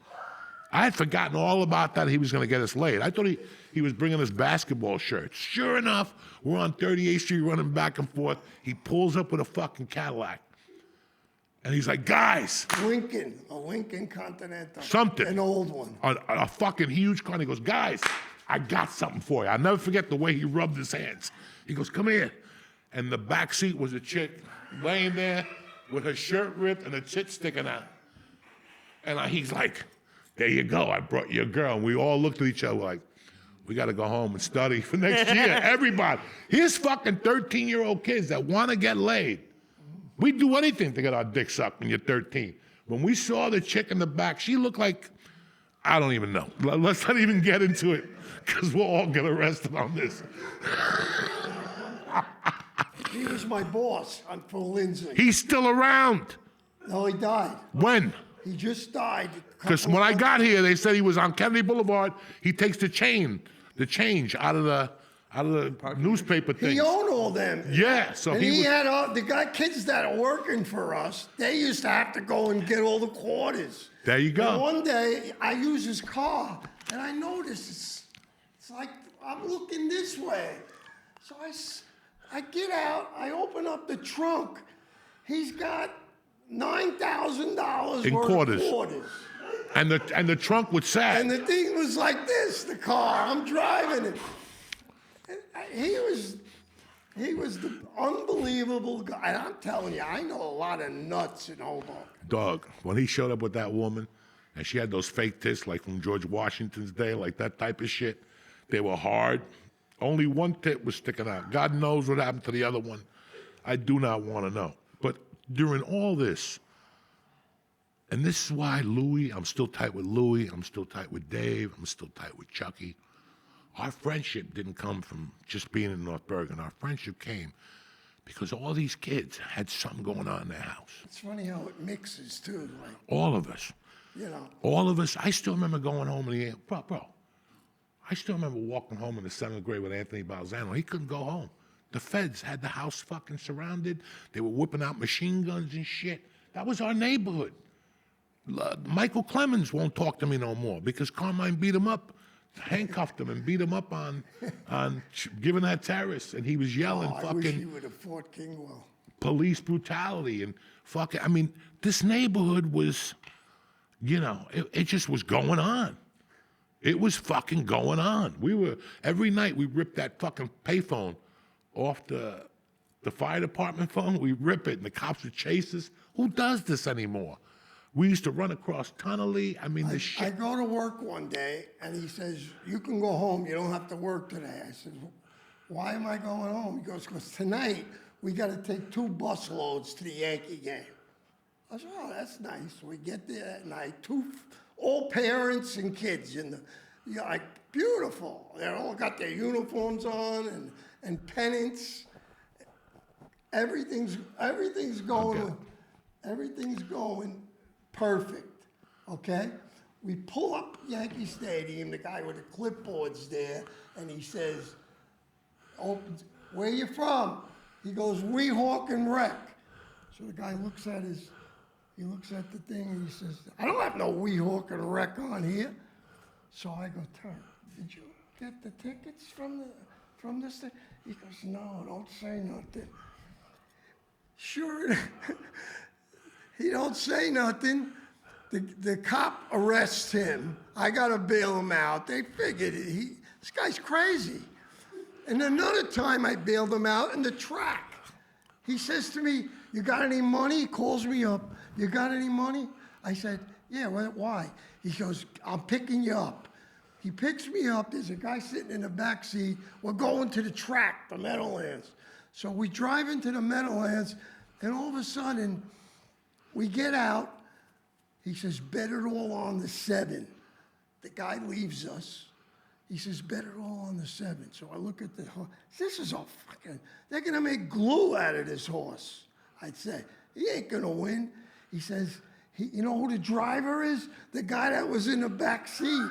Speaker 1: I had forgotten all about that. He was going to get us laid. I thought he was bringing us basketball shirts. Sure enough, we're on 38th Street running back and forth. He pulls up with a fucking Cadillac. And he's like, "Guys."
Speaker 4: A Lincoln Continental.
Speaker 1: Something.
Speaker 4: An old one.
Speaker 1: A fucking huge car. And he goes, "Guys, I got something for you." I'll never forget the way he rubbed his hands. He goes, "Come here." And the back seat was a chick laying there with her shirt ripped and a tit sticking out. And he's like, "There you go. I brought you a girl." And we all looked at each other like, we got to go home and study for next year. Everybody. Here's fucking 13-year-old kids that want to get laid. We'd do anything to get our dick sucked when you're 13. When we saw the chick in the back, she looked like, I don't even know. Let's not even get into it because we'll all get arrested on this.
Speaker 4: He was my boss for Lindsay.
Speaker 1: He's still around.
Speaker 4: No, he died.
Speaker 1: When?
Speaker 4: He just died.
Speaker 1: Because when I got here, they said he was on Kennedy Boulevard. He takes the change out of out of the newspaper things.
Speaker 4: He owned all them.
Speaker 1: Yeah, so
Speaker 4: and
Speaker 1: he
Speaker 4: he
Speaker 1: was,
Speaker 4: had the guy kids that are working for us. They used to have to go and get all the quarters.
Speaker 1: there you
Speaker 4: And
Speaker 1: go.
Speaker 4: one day I use his car and I notice it's like I'm looking this way. So I get out, I open up the trunk. He's got $9,000
Speaker 1: In
Speaker 4: worth
Speaker 1: quarters.
Speaker 4: of quarters.
Speaker 1: And the trunk was sad.
Speaker 4: And the thing was like this, the car. I'm driving it. And he was the unbelievable guy. And I'm telling you, I know a lot of nuts in Hoboken.
Speaker 1: Dog, when he showed up with that woman, and she had those fake tits like from George Washington's day, like that type of shit, they were hard. Only one tit was sticking out. God knows what happened to the other one. I do not want to know. But during all this, and this is why Louis, I'm still tight with Louis, I'm still tight with Dave, I'm still tight with Chucky. Our friendship didn't come from just being in North Bergen. Our friendship came because all these kids had something going on in their house.
Speaker 4: It's funny how it mixes too, like,
Speaker 1: All of us.
Speaker 4: you know.
Speaker 1: All of us. I still remember going home in the bro. I still remember walking home in the 7th grade with Anthony Balzano. He couldn't go home. The feds had the house fucking surrounded. They were whipping out machine guns and shit. That was our neighborhood. Michael Clemens won't talk to me no more because Carmine beat him up, handcuffed him and beat him up on giving that terrorist, and he was yelling
Speaker 4: I wish he
Speaker 1: fucking
Speaker 4: would have fought Kingwell.
Speaker 1: police brutality and fucking. I mean, this neighborhood was, it just was going on. It was fucking going on. Every night we ripped that fucking payphone off the fire department phone. We rip it and the cops would chase us. Who does this anymore? We used to run across Tunnelly. I mean, this
Speaker 4: I
Speaker 1: shit.
Speaker 4: go to work one day and he says, "You can go home. You don't have to work today." I said, "Why am I going home?" He goes, "Because tonight we got to take 2 bus loads to the Yankee game." I said, "Oh, that's nice." We get there at night, all parents and kids like beautiful. They all got their uniforms on and pennants. Everything's going perfect. Okay? We pull up Yankee Stadium, the guy with the clipboard's there, and he says, "Oh, where you from?" He goes, "Weehawk and Rec." So the guy looks at the thing and he says, "I don't have no Weehawk and Rec on here." So I go, "Turn, did you get the tickets from this thing?" He goes, "No, don't say nothing." Sure, he don't say nothing. The cop arrests him. I gotta bail him out. They figured this guy's crazy. And another time I bailed him out in the track. He says to me, "You got any money?" He calls me up. "You got any money?" I said, "Yeah, why?" He goes, "I'm picking you up." He picks me up. There's a guy sitting in the back seat. We're going to the track, the Meadowlands. So we drive into the Meadowlands, and all of a sudden, we get out. He says, "Bet it all on the 7." The guy leaves us. He says, "Bet it all on the 7." So I look at the horse. This is a they're going to make glue out of this horse. I'd say, he ain't going to win. He says, you know who the driver is? The guy that was in the back seat.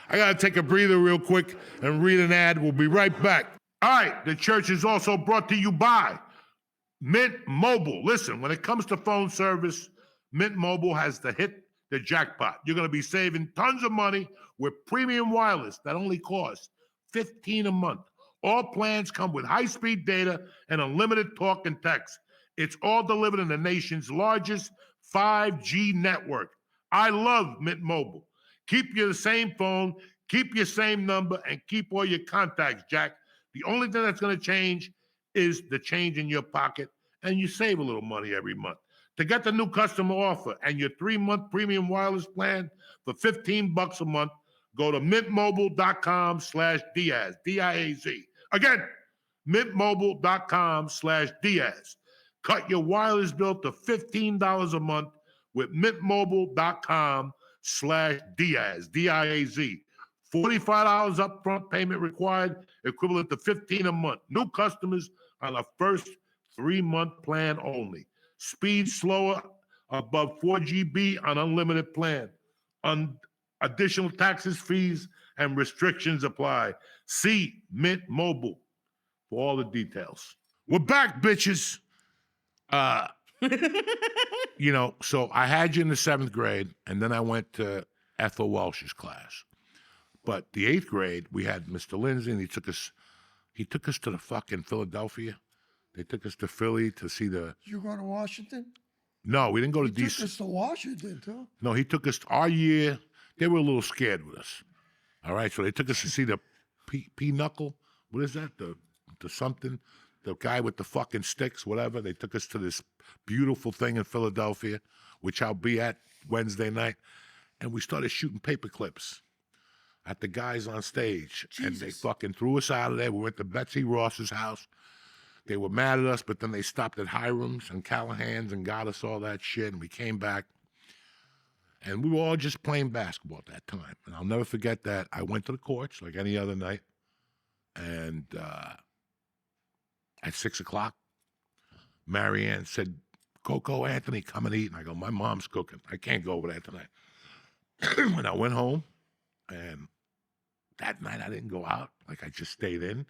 Speaker 1: I got to take a breather real quick and read an ad. We'll be right back. All right, the church is also brought to you by Mint Mobile. Listen, when it comes to phone service, Mint Mobile has hit the jackpot. You're going to be saving tons of money with premium wireless that only costs $15 a month. All plans come with high-speed data and unlimited talk and text. It's all delivered in the nation's largest 5G network. I love Mint Mobile. Keep your same phone, keep your same number, and keep all your contacts, Jack. The only thing that's going to change is the change in your pocket, and you save a little money every month. To get the new customer offer and your 3-month premium wireless plan for $15 a month, go to mintmobile.com/Diaz, D-I-A-Z. Again, mintmobile.com/Diaz. Cut your wireless bill to $15 a month with mintmobile.com/Diaz, D-I-A-Z. $45 upfront payment required, equivalent to $15 a month. New customers on the first 3-month plan only. Speed slower, above 4 GB on unlimited plan. Additional taxes, fees, and restrictions apply. See Mint Mobile for all the details. We're back, bitches. So I had you in the 7th grade, and then I went to Ethel Welsh's class. But the 8th grade, we had Mr. Lindsay, and he took us to the fucking Philadelphia. They took us to Philly to see the.
Speaker 4: Did you go to Washington?
Speaker 1: No, we didn't go to
Speaker 4: He
Speaker 1: DC.
Speaker 4: took us to Washington, too.
Speaker 1: No, he took us our year. They were a little scared with us. All right, so they took us to see the P-Knuckle. What is that? The something? The guy with the fucking sticks, whatever. They took us to this beautiful thing in Philadelphia, which I'll be at Wednesday night. And we started shooting paper clips at the guys on stage.
Speaker 4: Jesus.
Speaker 1: And they fucking threw us out of there. We went to Betsy Ross's house. They were mad at us, but then they stopped at Hiram's and Callahan's and got us all that shit. And we came back. And we were all just playing basketball at that time. And I'll never forget that. I went to the courts like any other night. And at 6 o'clock, Marianne said, Go, Anthony, come and eat. And I go, my mom's cooking. I can't go over there tonight. And I went home. And that night I didn't go out. Like I just stayed in.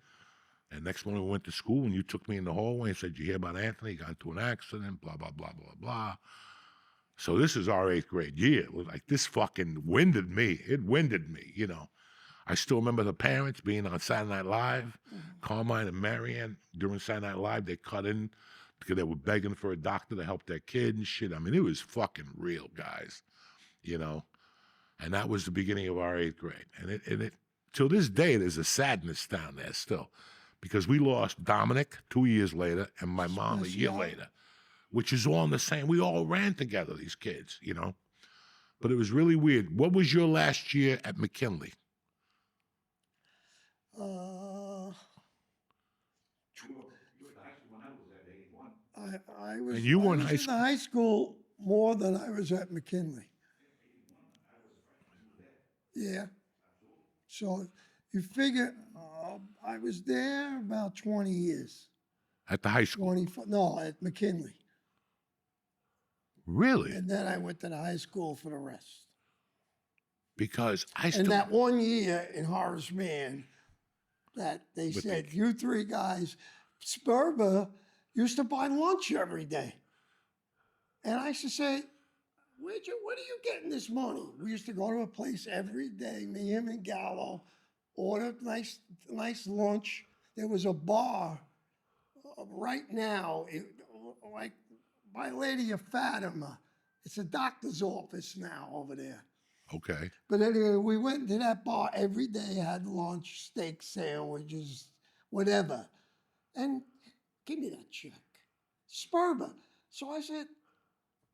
Speaker 1: And next morning we went to school and you took me in the hallway and said, you hear about Anthony? He got into an accident, blah, blah, blah, blah, blah. So this is our 8th grade year. It was like this fucking winded me. It winded me, I still remember the parents being on Saturday Night Live. Carmine and Marianne, during Saturday Night Live, they cut in because they were begging for a doctor to help their kid and shit. I mean, it was fucking real, guys, And that was the beginning of our 8th grade. And it till this day, there's a sadness down there still. Because we lost Dominic 2 years later and my mom a year later, which is all in the same. We all ran together, these kids, But it was really weird. What was your last year at McKinley?
Speaker 4: I was,
Speaker 1: And you were
Speaker 4: I
Speaker 1: in
Speaker 4: was
Speaker 1: high
Speaker 4: in
Speaker 1: school?
Speaker 4: the high school more than I was at McKinley. Yeah. So you figure I was there about 20 years.
Speaker 1: At the high school?
Speaker 4: No, at McKinley.
Speaker 1: Really?
Speaker 4: And then I went to the high school for the rest.
Speaker 1: Because I
Speaker 4: And
Speaker 1: still.
Speaker 4: that one year in Horace Mann, that they said, you 3 guys, Sperber used to buy lunch every day. And I used to say, where are you getting this money? We used to go to a place every day, me, him, and Gallo, order nice lunch. There was a bar right now, like by Lady of Fatima. It's a doctor's office now over there.
Speaker 1: Okay.
Speaker 4: But anyway, we went to that bar every day, had lunch, steak sandwiches, whatever. And give me that check. Sperber. So I said,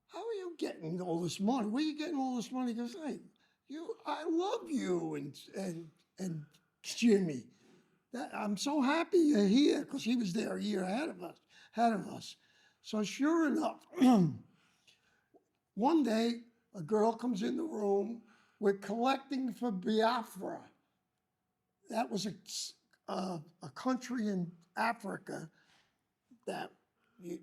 Speaker 4: how are you getting all this money? Where are you getting all this money? He goes, hey, I love you and Jimmy. I'm so happy you're here, because he was there a year ahead of us. So sure enough, one day a girl comes in the room. We're collecting for Biafra. That was a country in Africa that you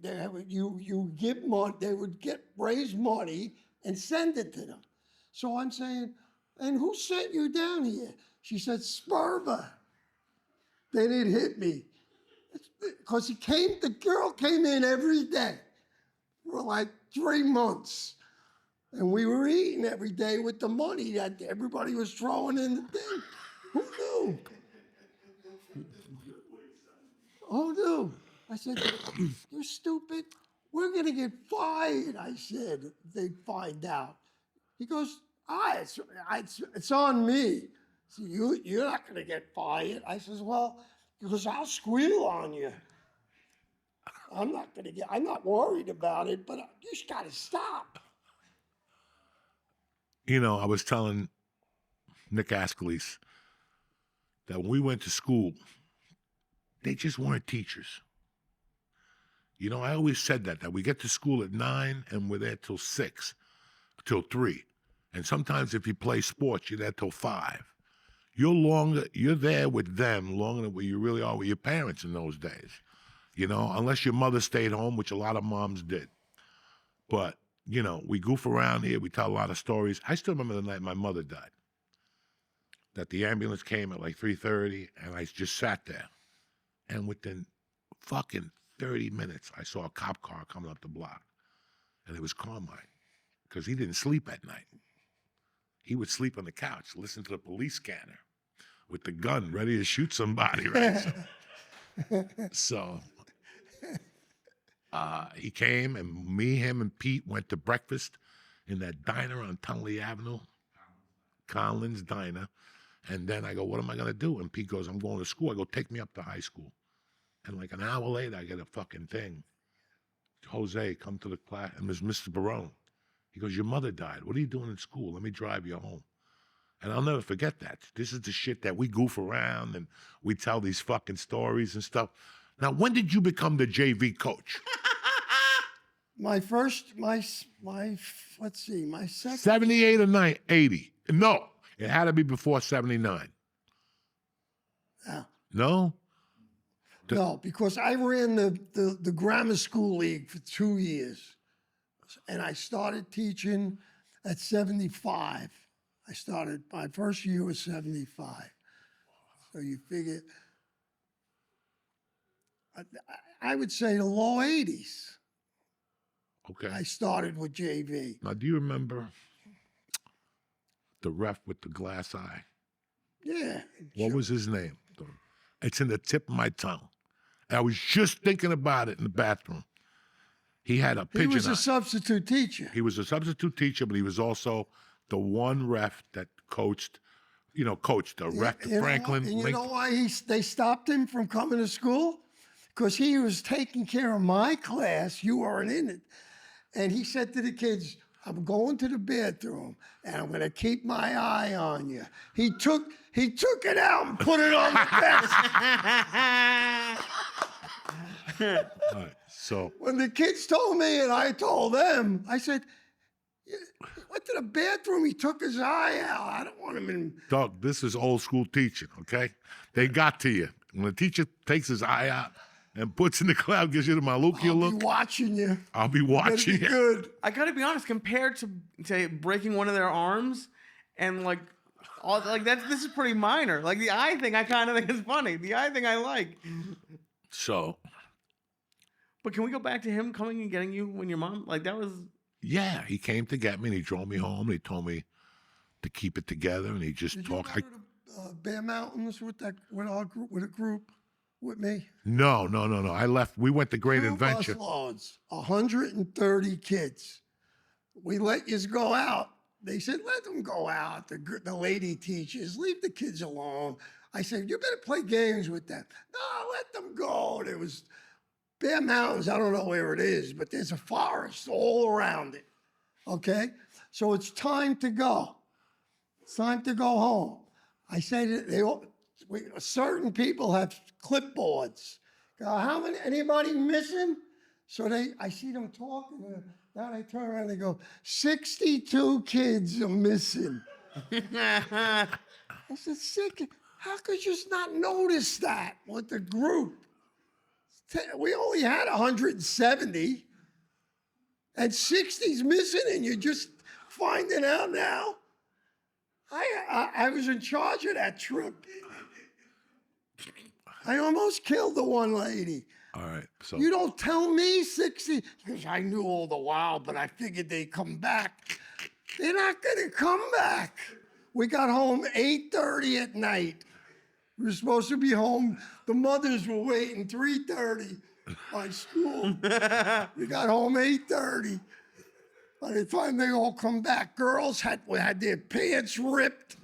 Speaker 4: give money. They would raise money and send it to them. So I'm saying, and who sent you down here? She said, Sperber. Then it hit me. Because the girl came in every day for like 3 months. And we were eating every day with the money that everybody was throwing in the thing. Who knew? Who knew? I said, you're stupid. We're going to get fired, I said, if they find out. He goes, it's on me. So you're not going to get fired. I says, well, because I'll squeal on you. I'm not worried about it, but you just got to stop.
Speaker 1: I was telling Nick Ascalise that when we went to school, they just weren't teachers. I always said that we get to school at 9 and we're there till 6, till 3. And sometimes if you play sports, you're there till 5. You're there with them longer than what you really are with your parents in those days. Unless your mother stayed home, which a lot of moms did. But, we goof around here, we tell a lot of stories. I still remember the night my mother died. that the ambulance came at like 3:30, and I just sat there. And within fucking 30 minutes, I saw a cop car coming up the block. And it was Carmine, because he didn't sleep at night. He would sleep on the couch, listen to the police scanner with the gun ready to shoot somebody, right? So he came, and me, him, and Pete went to breakfast in that diner on Tunley Avenue, Collins Diner. And then I go, what am I going to do? And Pete goes, I'm going to school. I go, take me up to high school. And like an hour later, I get a fucking thing. Jose, come to the class. And there's Mr. Barone. He goes, your mother died. What are you doing in school? Let me drive you home. And I'll never forget that. This is the shit that we goof around and we tell these fucking stories and stuff. Now, when did you become the JV coach?
Speaker 4: My second.
Speaker 1: 78 or 80? No, it had to be before 79.
Speaker 4: Yeah.
Speaker 1: No?
Speaker 4: No, because I ran the grammar school league for 2 years. And I started teaching at 75. My first year was 75. So you figure, I would say the low 80s.
Speaker 1: Okay.
Speaker 4: I started with JV.
Speaker 1: Now, do you remember the ref with the glass eye?
Speaker 4: Yeah.
Speaker 1: What was his name? It's in the tip of my tongue. I was just thinking about it in the bathroom. He had a pigeon
Speaker 4: He was
Speaker 1: eye.
Speaker 4: a substitute teacher.
Speaker 1: He was a substitute teacher, but he was also the one ref that coached the ref Franklin.
Speaker 4: And you know why they stopped him from coming to school? Because he was taking care of my class. You weren't in it. And he said to the kids, I'm going to the bathroom and I'm going to keep my eye on you. He took it out and put it on the desk.
Speaker 1: All right, so
Speaker 4: When the kids told me and I told them, I said, he went to the bathroom, he took his eye out. I don't want him in.
Speaker 1: Doug, this is old school teaching, okay? They got to you. When the teacher takes his eye out and puts in the cloud, gives you the Malukia
Speaker 4: I'll
Speaker 1: look,
Speaker 4: be watching you.
Speaker 1: I'll be watching
Speaker 4: Better be
Speaker 1: you.
Speaker 4: good.
Speaker 3: I gotta be honest, compared to say breaking one of their arms and like all like this is pretty minor. Like the eye thing I kind of think is funny. The eye thing I like.
Speaker 1: So,
Speaker 3: But can we go back to him coming and getting you when your mom like that was
Speaker 1: yeah, he came to get me and he drove me home and he told me to keep it together and he just
Speaker 4: Did you
Speaker 1: talked.
Speaker 4: go to Bear Mountains with our group, with a group with me?
Speaker 1: No. I left. We went to Great
Speaker 4: 2
Speaker 1: Adventure.
Speaker 4: bus loads, 130 kids. We let you go out. They said, let them go out. The lady teachers, leave the kids alone. I said, you better play games with them. No, let them go. There was Bear Mountains, I don't know where it is, but there's a forest all around it. Okay? So it's time to go. It's time to go home. I said, certain people have clipboards. How many, anybody missing? So I see them talking. Now they turn around and they go, 62 kids are missing. I said, how could you not notice that with the group? We only had 170, and 60's missing, and you're just finding out now. I was in charge of that trip. I almost killed the one lady.
Speaker 1: All right. So
Speaker 4: You don't tell me 60, because I knew all the while, but I figured they'd come back. They're not going to come back. We got home 8:30 at night. We were supposed to be home. The mothers were waiting 3:30 by school. We got home 8:30. By the time they all come back, girls had their pants ripped.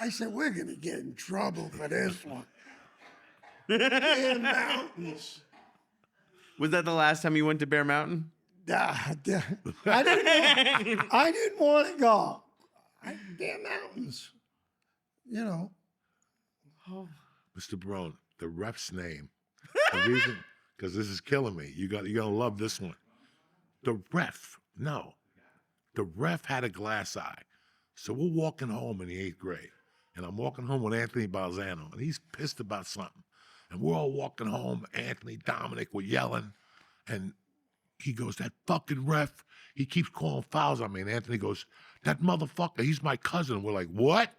Speaker 4: I said, we're going to get in trouble for this one. Bear Mountains.
Speaker 3: Was that the last time you went to Bear Mountain?
Speaker 4: I didn't want to go. Bear Mountains. You know.
Speaker 1: Mr. Barone, the ref's name, the reason, because this is killing me. You're gonna love this one. The ref had a glass eye. So we're walking home in the 8th grade, and I'm walking home with Anthony Balzano, and he's pissed about something. And we're all walking home. Anthony, Dominic were yelling, and he goes, that fucking ref, he keeps calling fouls on me. And Anthony goes, that motherfucker, he's my cousin. We're like, what?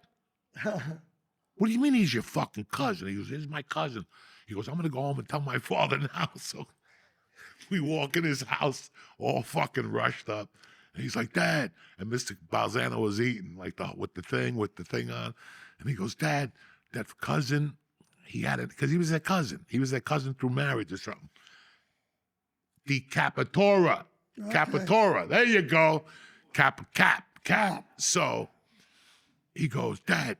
Speaker 1: What do you mean he's your fucking cousin? He goes, he's my cousin. He goes, I'm going to go home and tell my father now. So we walk in his house all fucking rushed up. And he's like, Dad. And Mr. Balzano was eating like with the thing on. And he goes, Dad, that cousin, he had it, because he was their cousin. He was their cousin through marriage or something. The Capitora.
Speaker 4: Okay.
Speaker 1: Capitora. There you go. Cap. So he goes, Dad,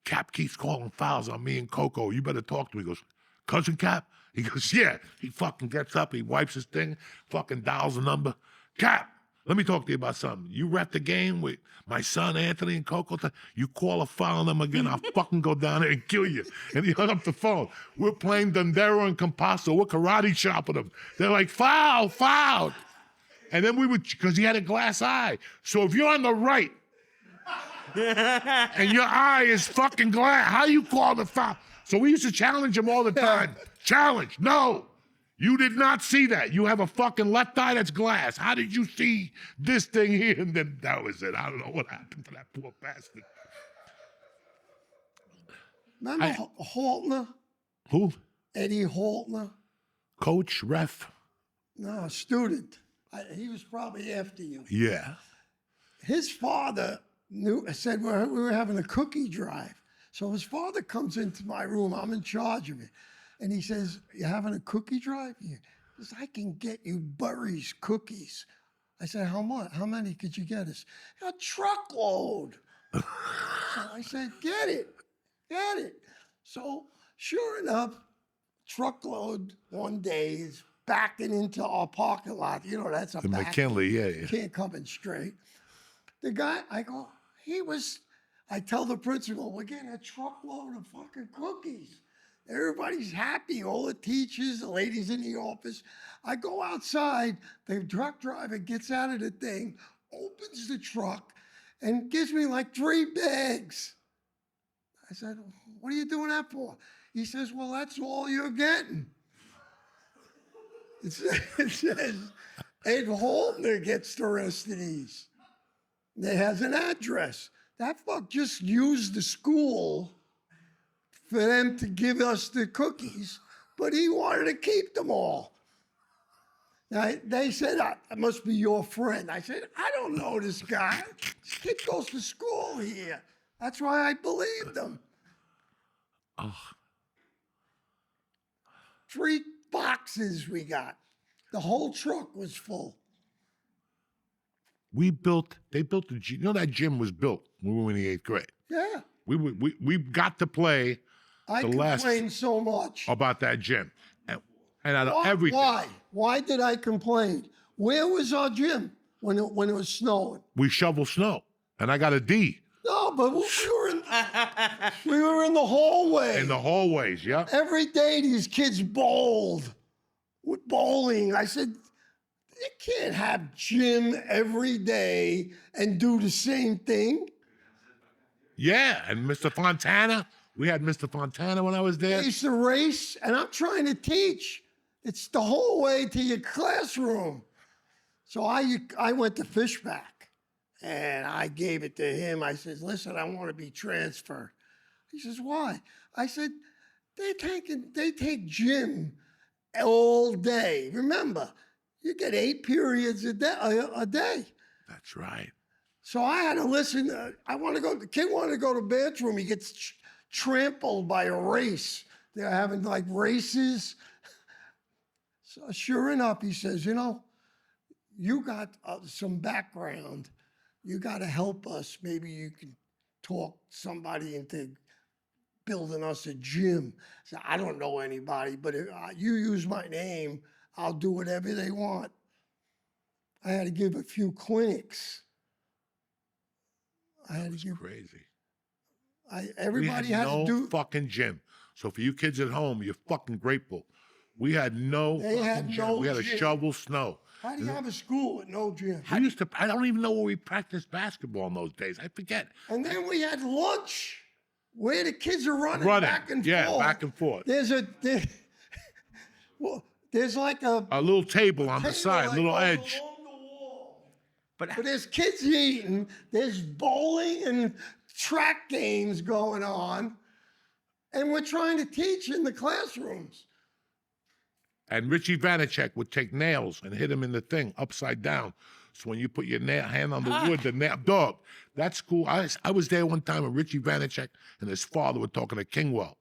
Speaker 1: Cap keeps calling fouls on me and Coco. You better talk to me. He goes, Cousin Cap? He goes, yeah. He fucking gets up. He wipes his thing, fucking dials the number. Cap, let me talk to you about something. You ref the game with my son, Anthony, and Coco. You call a foul on them again, I'll fucking go down there and kill you. And he hung up the phone. We're playing Dondero and Compasso. We're karate chopping them. They're like, foul. And then we would, because he had a glass eye. So if you're on the right and your eye is fucking glass, how you call the foul? So we used to challenge him all the time. Challenge. No, you did not see that. You have a fucking left eye that's glass. How did you see this thing here? And then that was it. I don't know what happened to that poor bastard.
Speaker 4: Remember Haltner?
Speaker 1: Who?
Speaker 4: Eddie Haltner?
Speaker 1: Coach, ref?
Speaker 4: No, student. He was probably after you.
Speaker 1: Yeah.
Speaker 4: His father said we were having a cookie drive. So his father comes into my room. I'm in charge of it. And he says, you having a cookie drive? He says, I can get you Burry's cookies. I said, how much? How many could you get us? A truckload. So I said, get it. So sure enough, truckload one day is backing into our parking lot. You know, that's a
Speaker 1: The
Speaker 4: back.
Speaker 1: McKinley, yeah.
Speaker 4: Can't come in straight. The guy, I go, I tell the principal, we're getting a truckload of fucking cookies. Everybody's happy, all the teachers, the ladies in the office. I go outside, the truck driver gets out of the thing, opens the truck, and gives me like 3 bags. I said, what are you doing that for? He says, well, that's all you're getting. It says, Ed Holtner gets the rest of these. It has an address. That fuck just used the school for them to give us the cookies, but he wanted to keep them all. Now, they said, that must be your friend. I said, I don't know this guy. This kid goes to school here. That's why I believed him.
Speaker 1: Oh.
Speaker 4: 3 boxes we got. The whole truck was full.
Speaker 1: They built the gym. You know that gym was built when we were in the 8th grade.
Speaker 4: Yeah.
Speaker 1: We got to play
Speaker 4: I
Speaker 1: the last
Speaker 4: complained so much.
Speaker 1: about that gym. And out of everything.
Speaker 4: Why? Why did I complain? Where was our gym when it was snowing?
Speaker 1: We shovel snow. And I got a D.
Speaker 4: No, but we were in the hallway.
Speaker 1: In the hallways, yeah.
Speaker 4: Every day these kids bowled with bowling. I said, you can't have gym every day and do the same thing.
Speaker 1: Yeah, and Mr. Fontana. We had Mr. Fontana when I was there.
Speaker 4: I used to race, and I'm trying to teach. It's the whole way to your classroom. So I went to Fishback, and I gave it to him. I said, listen, I want to be transferred. He says, why? I said, they take gym all day. Remember, you get 8 periods a day.
Speaker 1: That's right.
Speaker 4: So I had to listen. The kid wanted to go to the bathroom. He gets trampled by a race. They're having like races. So sure enough, he says, you got some background. You got to help us. Maybe you can talk somebody into building us a gym. So I don't know anybody, but if you use my name, I'll do whatever they want. I had to give a few clinics.
Speaker 1: Crazy.
Speaker 4: Everybody had
Speaker 1: no
Speaker 4: to do.
Speaker 1: fucking gym. So for you kids at home, you're fucking grateful. We had no
Speaker 4: They
Speaker 1: fucking
Speaker 4: had
Speaker 1: gym.
Speaker 4: no
Speaker 1: We had to
Speaker 4: gym.
Speaker 1: shovel snow.
Speaker 4: How do you have a school with no gym?
Speaker 1: I don't even know where we practiced basketball in those days. I forget.
Speaker 4: And then we had lunch where the kids are running back and
Speaker 1: yeah,
Speaker 4: forth.
Speaker 1: back and forth.
Speaker 4: There's like a
Speaker 1: little table on the
Speaker 4: table
Speaker 1: side,
Speaker 4: like
Speaker 1: little
Speaker 4: all
Speaker 1: edge.
Speaker 4: along the wall.
Speaker 3: But
Speaker 4: But there's kids eating, there's bowling and track games going on, and we're trying to teach in the classrooms.
Speaker 1: And Richie Vanacek would take nails and hit him in the thing upside down. So when you put your hand on the wood, the nail, dog, that's cool. I was there one time when Richie Vanacek and his father were talking to Kingwell.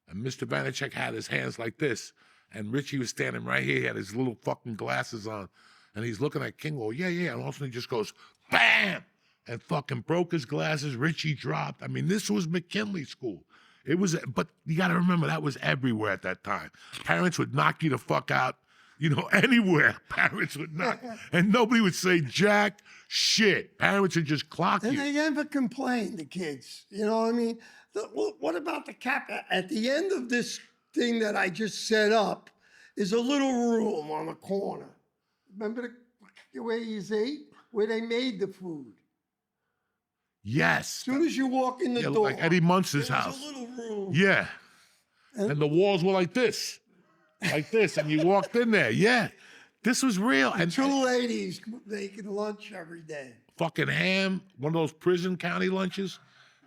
Speaker 1: And Mr. Vanacek had his hands like this. And Richie was standing right here. He had his little fucking glasses on. And he's looking at Kingwell. Yeah. And all of a sudden he just goes, bam! And fucking broke his glasses. Richie dropped. I mean, this was McKinley school. It was, but you got to remember that was everywhere at that time. Parents would knock you the fuck out, anywhere. Parents would knock, and nobody would say jack shit. Parents would just clock
Speaker 4: And
Speaker 1: you.
Speaker 4: they never complained, the kids. You know what I mean? What about the cap? At the end of this thing that I just set up is a little room on the corner. Remember where you ate? Where they made the food.
Speaker 1: Yes.
Speaker 4: As soon as you walk in the door.
Speaker 1: Like Eddie Munster's
Speaker 4: there's
Speaker 1: house.
Speaker 4: a little room.
Speaker 1: Yeah. And the walls were like this, and you walked in there. Yeah. This was real. And
Speaker 4: Two ladies making lunch every day.
Speaker 1: fucking ham, one of those prison county lunches.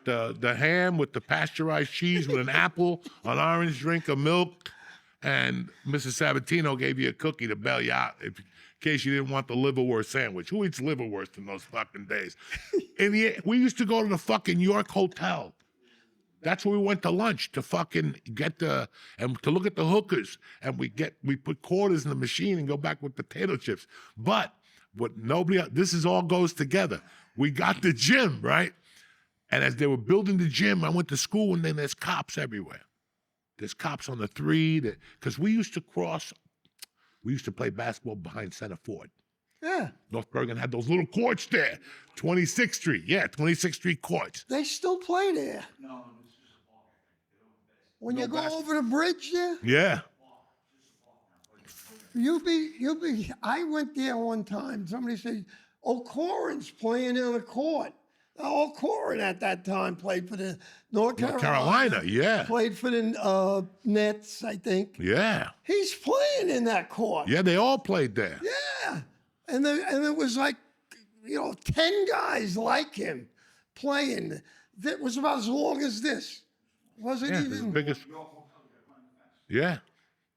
Speaker 1: The ham with the pasteurized cheese with an apple, an orange drink of milk, and Mrs. Sabatino gave you a cookie to bail you out in case you didn't want the liverwurst sandwich. Who eats liverwurst in those fucking days? We used to go to the fucking York Hotel. That's where we went to lunch to fucking get and to look at the hookers. And we put quarters in the machine and go back with potato chips. But this all goes together. We got the gym, right? And as they were building the gym, I went to school and then there's cops everywhere. There's cops on the 3, because we used to play basketball behind Center Ford.
Speaker 4: Yeah.
Speaker 1: North Bergen had those little courts there. 26th Street. Yeah, 26th Street courts.
Speaker 4: They still play there. No, this is a ball. When you go over the bridge there,
Speaker 1: Yeah.
Speaker 4: I went there one time. Somebody said, O'Corin's playing in the court. O'Corin at that time played for the North
Speaker 1: Carolina, yeah.
Speaker 4: Played for the Nets, I think.
Speaker 1: Yeah.
Speaker 4: He's playing in that court.
Speaker 1: Yeah, they all played there.
Speaker 4: Yeah. And it was like, 10 guys like him playing. That was about as long as this. Wasn't
Speaker 1: Yeah,
Speaker 4: even.
Speaker 1: the biggest. Yeah.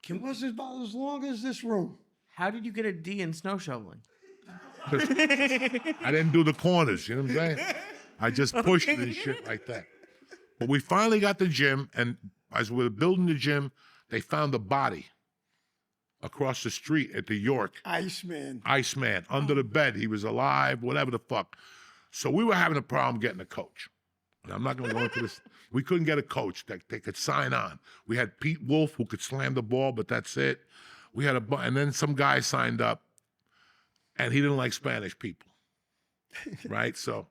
Speaker 4: It was about as long as this room.
Speaker 3: How did you get a D in snow shoveling?
Speaker 1: I didn't do the corners, you know what I'm saying? I just pushed it and shit like that. But we finally got the gym, and as we were building the gym, they found a body across the street at the York.
Speaker 4: Iceman,
Speaker 1: under the bed. He was alive, whatever the fuck. So we were having a problem getting a coach. And I'm not going to go into this. We couldn't get a coach that they could sign on. We had Pete Wolf, who could slam the ball, but that's it. We had and then some guy signed up, and he didn't like Spanish people, right? So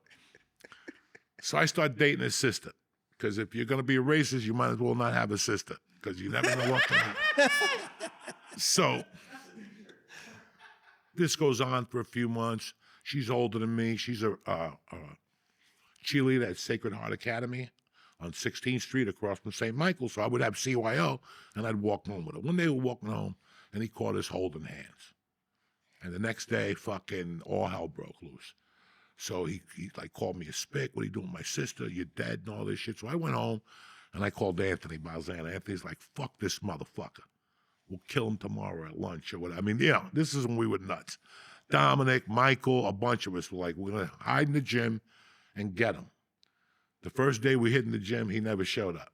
Speaker 1: I started dating his sister, because if you're going to be a racist, you might as well not have a sister, because you never know what can happen. So this goes on for a few months. She's older than me. She's a cheerleader at Sacred Heart Academy on 16th Street across from St. Michael. So I would have CYO, and I'd walk home with her. One day we were walking home, and he caught us holding hands. And the next day, fucking all hell broke loose. So he like called me a spick. What are you doing with my sister? You're dead and all this shit. So I went home, and I called Anthony Balzana. Anthony's like, fuck this motherfucker. We'll kill him tomorrow at lunch or whatever. I mean, this is when we were nuts. Dominic, Michael, a bunch of us were like, we're going to hide in the gym and get him. The first day we hid in the gym, he never showed up.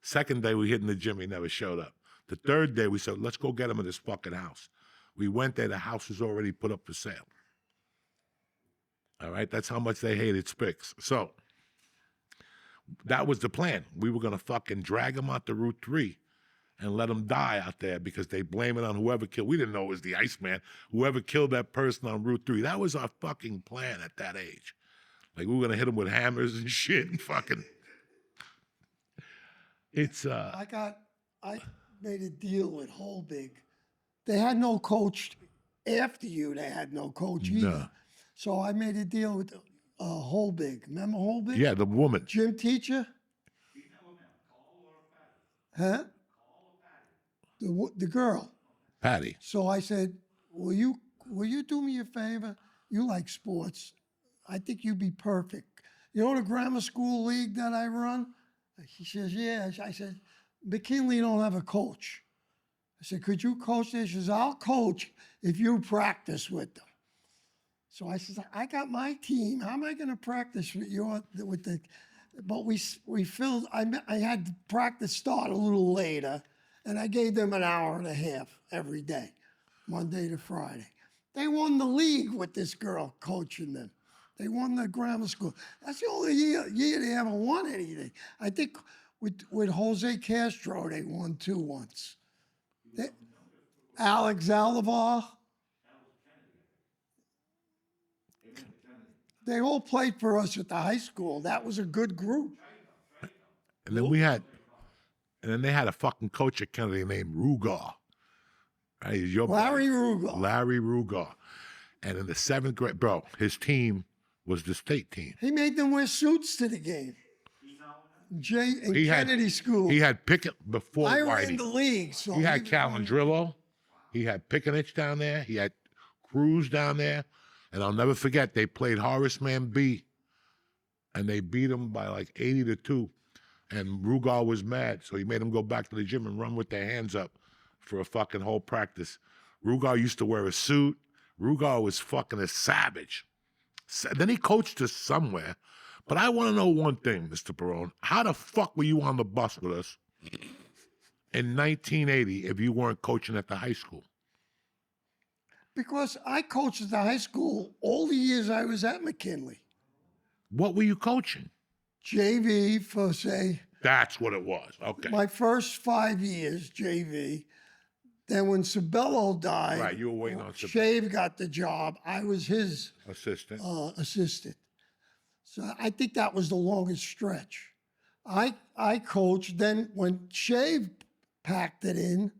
Speaker 1: Second day we hid in the gym, he never showed up. The third day we said, let's go get him in his fucking house. We went there, the house was already put up for sale. All right, that's how much they hated Spicks. So that was the plan. We were going to fucking drag him out to Route 3 and let him die out there, because they blame it on whoever killed. We didn't know it was the Iceman. Whoever killed that person on Route 3. That was our fucking plan at that age. Like, we were gonna hit him with hammers and shit and fucking. It's
Speaker 4: I made a deal with Holbig. They had no coach after you. They had no coach either.
Speaker 1: No.
Speaker 4: So I made a deal with Holbig. Remember Holbig?
Speaker 1: Yeah, the woman.
Speaker 4: Gym teacher. Huh? The girl.
Speaker 1: Patty.
Speaker 4: So I said, will you do me a favor? You like sports. I think you'd be perfect. you know the grammar school league that I run? He says, yeah. I said, McKinley don't have a coach. I said, could you coach this? She says, I'll coach if you practice with them. So I said, I got my team. How am I going to practice with the? But we filled. I had the practice start a little later, and I gave them an hour and a half every day, Monday to Friday. They won the league with this girl coaching them. They won the grammar school. That's the only year they ever won anything. I think with Jose Castro, they won 2 once. Alex Zalavar. They all played for us at the high school. That was a good group.
Speaker 1: And then they had a fucking coach at Kennedy named Rugar. Right? He's your
Speaker 4: Larry
Speaker 1: boy.
Speaker 4: Rugar.
Speaker 1: Larry Rugar. And in the 7th grade, bro, his team was the state team.
Speaker 4: He made them wear suits to the game. Kennedy School.
Speaker 1: He had Pickett before
Speaker 4: I
Speaker 1: Whitey.
Speaker 4: ran the league. So
Speaker 1: He had Calandrillo. He had Pickenich down there. He had Cruz down there. And I'll never forget, they played Horace Man B. And they beat him by like 80-2. And Rugal was mad. So he made him go back to the gym and run with their hands up for a fucking whole practice. Rugal used to wear a suit. Rugal was fucking a savage. Then he coached us somewhere. But I want to know one thing, Mr. Barone. How the fuck were you on the bus with us in 1980 if you weren't coaching at the high school?
Speaker 4: Because I coached at the high school all the years I was at McKinley.
Speaker 1: What were you coaching?
Speaker 4: JV for, say,
Speaker 1: That's what it was. Okay.
Speaker 4: my first 5 years, JV. Then when Sabello died,
Speaker 1: Right, you were waiting on Sabello.
Speaker 4: Shave got the job. I was his
Speaker 1: Assistant.
Speaker 4: assistant. So I think that was the longest stretch. I coached. Then when Shave packed it in,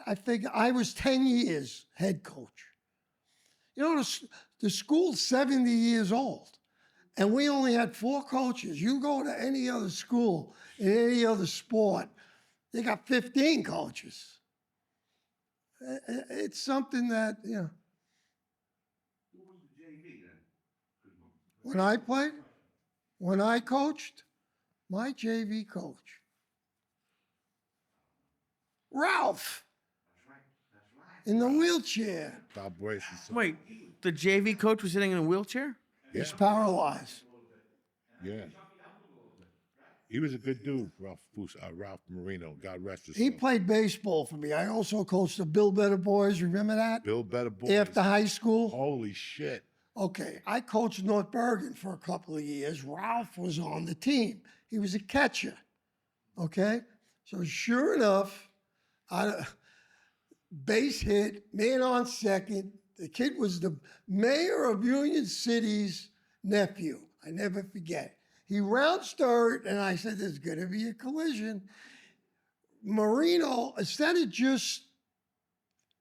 Speaker 4: I think I was 10 years head coach. You know, the school's 70 years old, and we only had 4 coaches. You go to any other school in any other sport, they got 15 coaches. It's something that, you know. When I played, when I coached, my JV coach, Ralph, in the wheelchair.
Speaker 1: Bob Brace and stuff.
Speaker 3: Wait, the JV coach was sitting in a wheelchair?
Speaker 4: He's paralyzed.
Speaker 1: Yeah. He was a good dude, Ralph Marino. God rest his
Speaker 4: He
Speaker 1: soul.
Speaker 4: played baseball for me. I also coached the Bill Better Boys. Remember that?
Speaker 1: Bill Better Boys.
Speaker 4: After high school.
Speaker 1: Holy shit.
Speaker 4: Okay, I coached North Bergen for a couple of years. Ralph was on the team. He was a catcher. Okay, so sure enough, base hit, man on second. The kid was the mayor of Union City's nephew. I never forget. He rounds third, and I said, there's going to be a collision. Marino, instead of just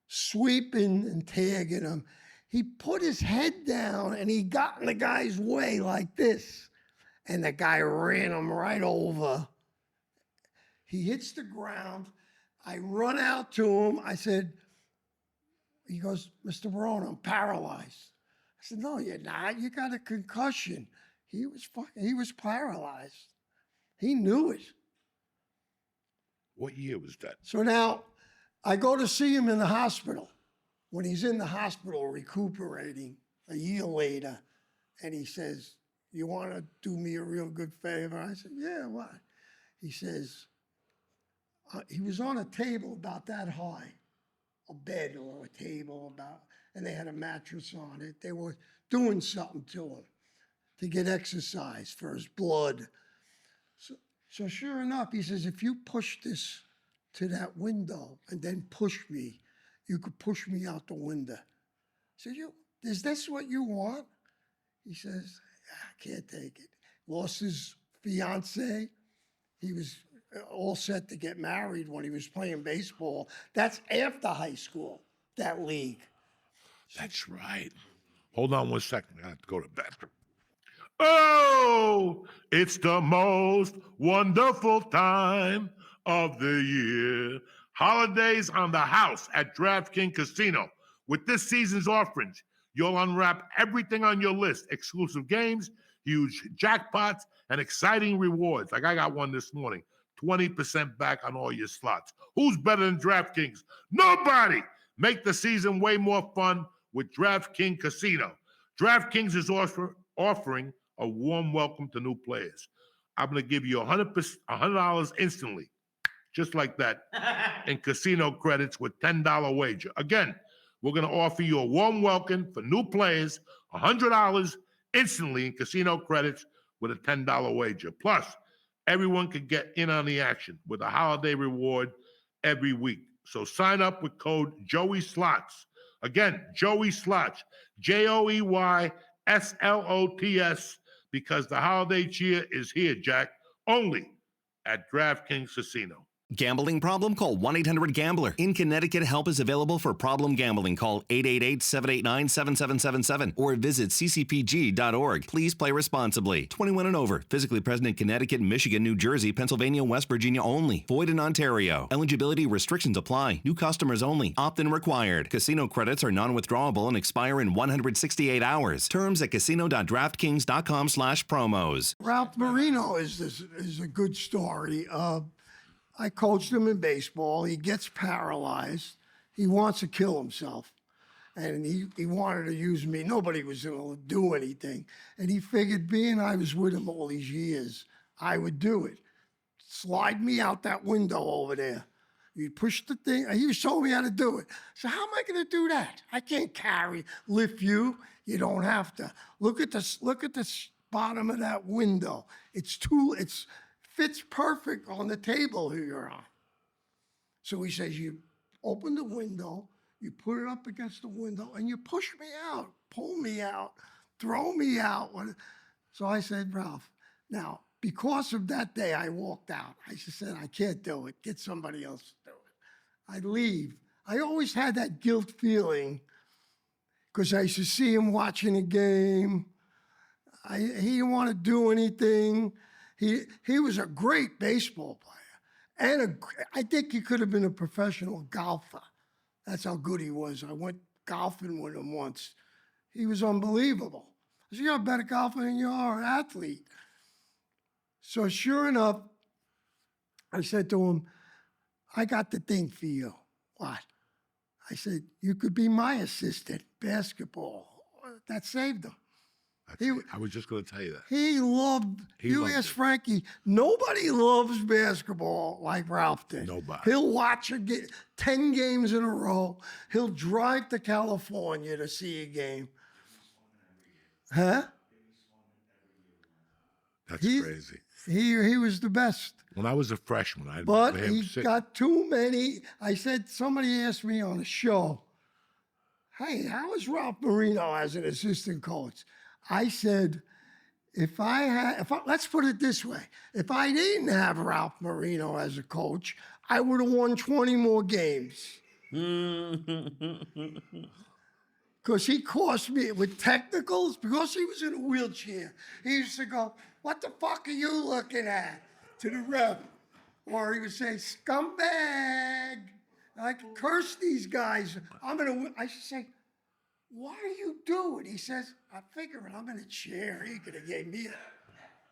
Speaker 4: sweeping and tagging him, he put his head down, and he got in the guy's way like this. And the guy ran him right over. He hits the ground. I run out to him. I said, he goes, Mr. Barone, I'm paralyzed. I said, no, you're not. You got a concussion. He was paralyzed. He knew it.
Speaker 1: What year was that?
Speaker 4: So now I go to see him in the hospital. When he's in the hospital recuperating a year later, and he says, you want to do me a real good favor? I said, yeah, what? He says, he was on a table about that high, a bed or a table and they had a mattress on it. They were doing something to him to get exercise for his blood. So sure enough, he says, if you push this to that window and then push me, you could push me out the window. I said, is this what you want? He says, I can't take it. Lost his fiance. He was all set to get married when he was playing baseball. That's after high school, that league.
Speaker 1: That's right. Hold on 1 second. I have to go to the bathroom. Oh, it's the most wonderful time of the year. Holidays on the house at DraftKings Casino. With this season's offerings, you'll unwrap everything on your list. Exclusive games, huge jackpots, and exciting rewards. Like I got one this morning, 20% back on all your slots. Who's better than DraftKings? Nobody! Make the season way more fun with DraftKings Casino. DraftKings is offering a warm welcome to new players. I'm going to give you $100 instantly, just like that, in casino credits with $10 wager. Again, we're going to offer you a warm welcome for new players, $100 instantly in casino credits with a $10 wager. Plus, everyone can get in on the action with a holiday reward every week. So sign up with code Joey Slots. Again, Joey Slots, JOEYSLOTS, because the holiday cheer is here, Jack, only at DraftKings Casino.
Speaker 5: Gambling problem? Call 1-800-GAMBLER. In Connecticut, help is available for problem gambling. Call 888-789-7777 or visit ccpg.org. Please play responsibly. 21 and over. Physically present in Connecticut, Michigan, New Jersey, Pennsylvania, West Virginia only. Void in Ontario. Eligibility restrictions apply. New customers only. Opt-in required. Casino credits are non-withdrawable and expire in 168 hours. Terms at casino.draftkings.com/promos.
Speaker 4: Ralph Marino is a good story. I coached him in baseball. He gets paralyzed. He wants to kill himself. And he wanted to use me. Nobody was going to do anything. And he figured being I was with him all these years, I would do it. Slide me out that window over there. You push the thing. He showed me how to do it. So how am I going to do that? I can't lift you. You don't have to. Look at the bottom of that window. Fits perfect on the table here you're on. So he says, you open the window, you put it up against the window, and you push me out, pull me out, throw me out. So I said, Ralph, now, because of that day, I walked out. I just said, I can't do it. Get somebody else to do it. I leave. I always had that guilt feeling because I used to see him watching a game. He didn't want to do anything. He was a great baseball player, and I think he could have been a professional golfer. That's how good he was. I went golfing with him once. He was unbelievable. I said, you're a better golfer than you are an athlete. So sure enough, I said to him, I got the thing for you. What? I said, you could be my assistant, basketball. That saved him.
Speaker 1: I was just going to tell you that.
Speaker 4: He loved, ask Frankie, nobody loves basketball like Ralph did.
Speaker 1: Nobody.
Speaker 4: He'll watch 10 games in a row. He'll drive to California to see a game. Huh?
Speaker 1: That's crazy.
Speaker 4: He was the best.
Speaker 1: When I was a freshman,
Speaker 4: But he got too many. I said, somebody asked me on a show, hey, how is Ralph Marino as an assistant coach? I said, let's put it this way. If I didn't have Ralph Marino as a coach, I would have won 20 more games. Because he cost me with technicals, because he was in a wheelchair. He used to go, what the fuck are you looking at? To the ref. Or he would say, scumbag. I could curse these guys. I should say, what are you doing? He says, I'm figuring I'm in a chair. He could have gave me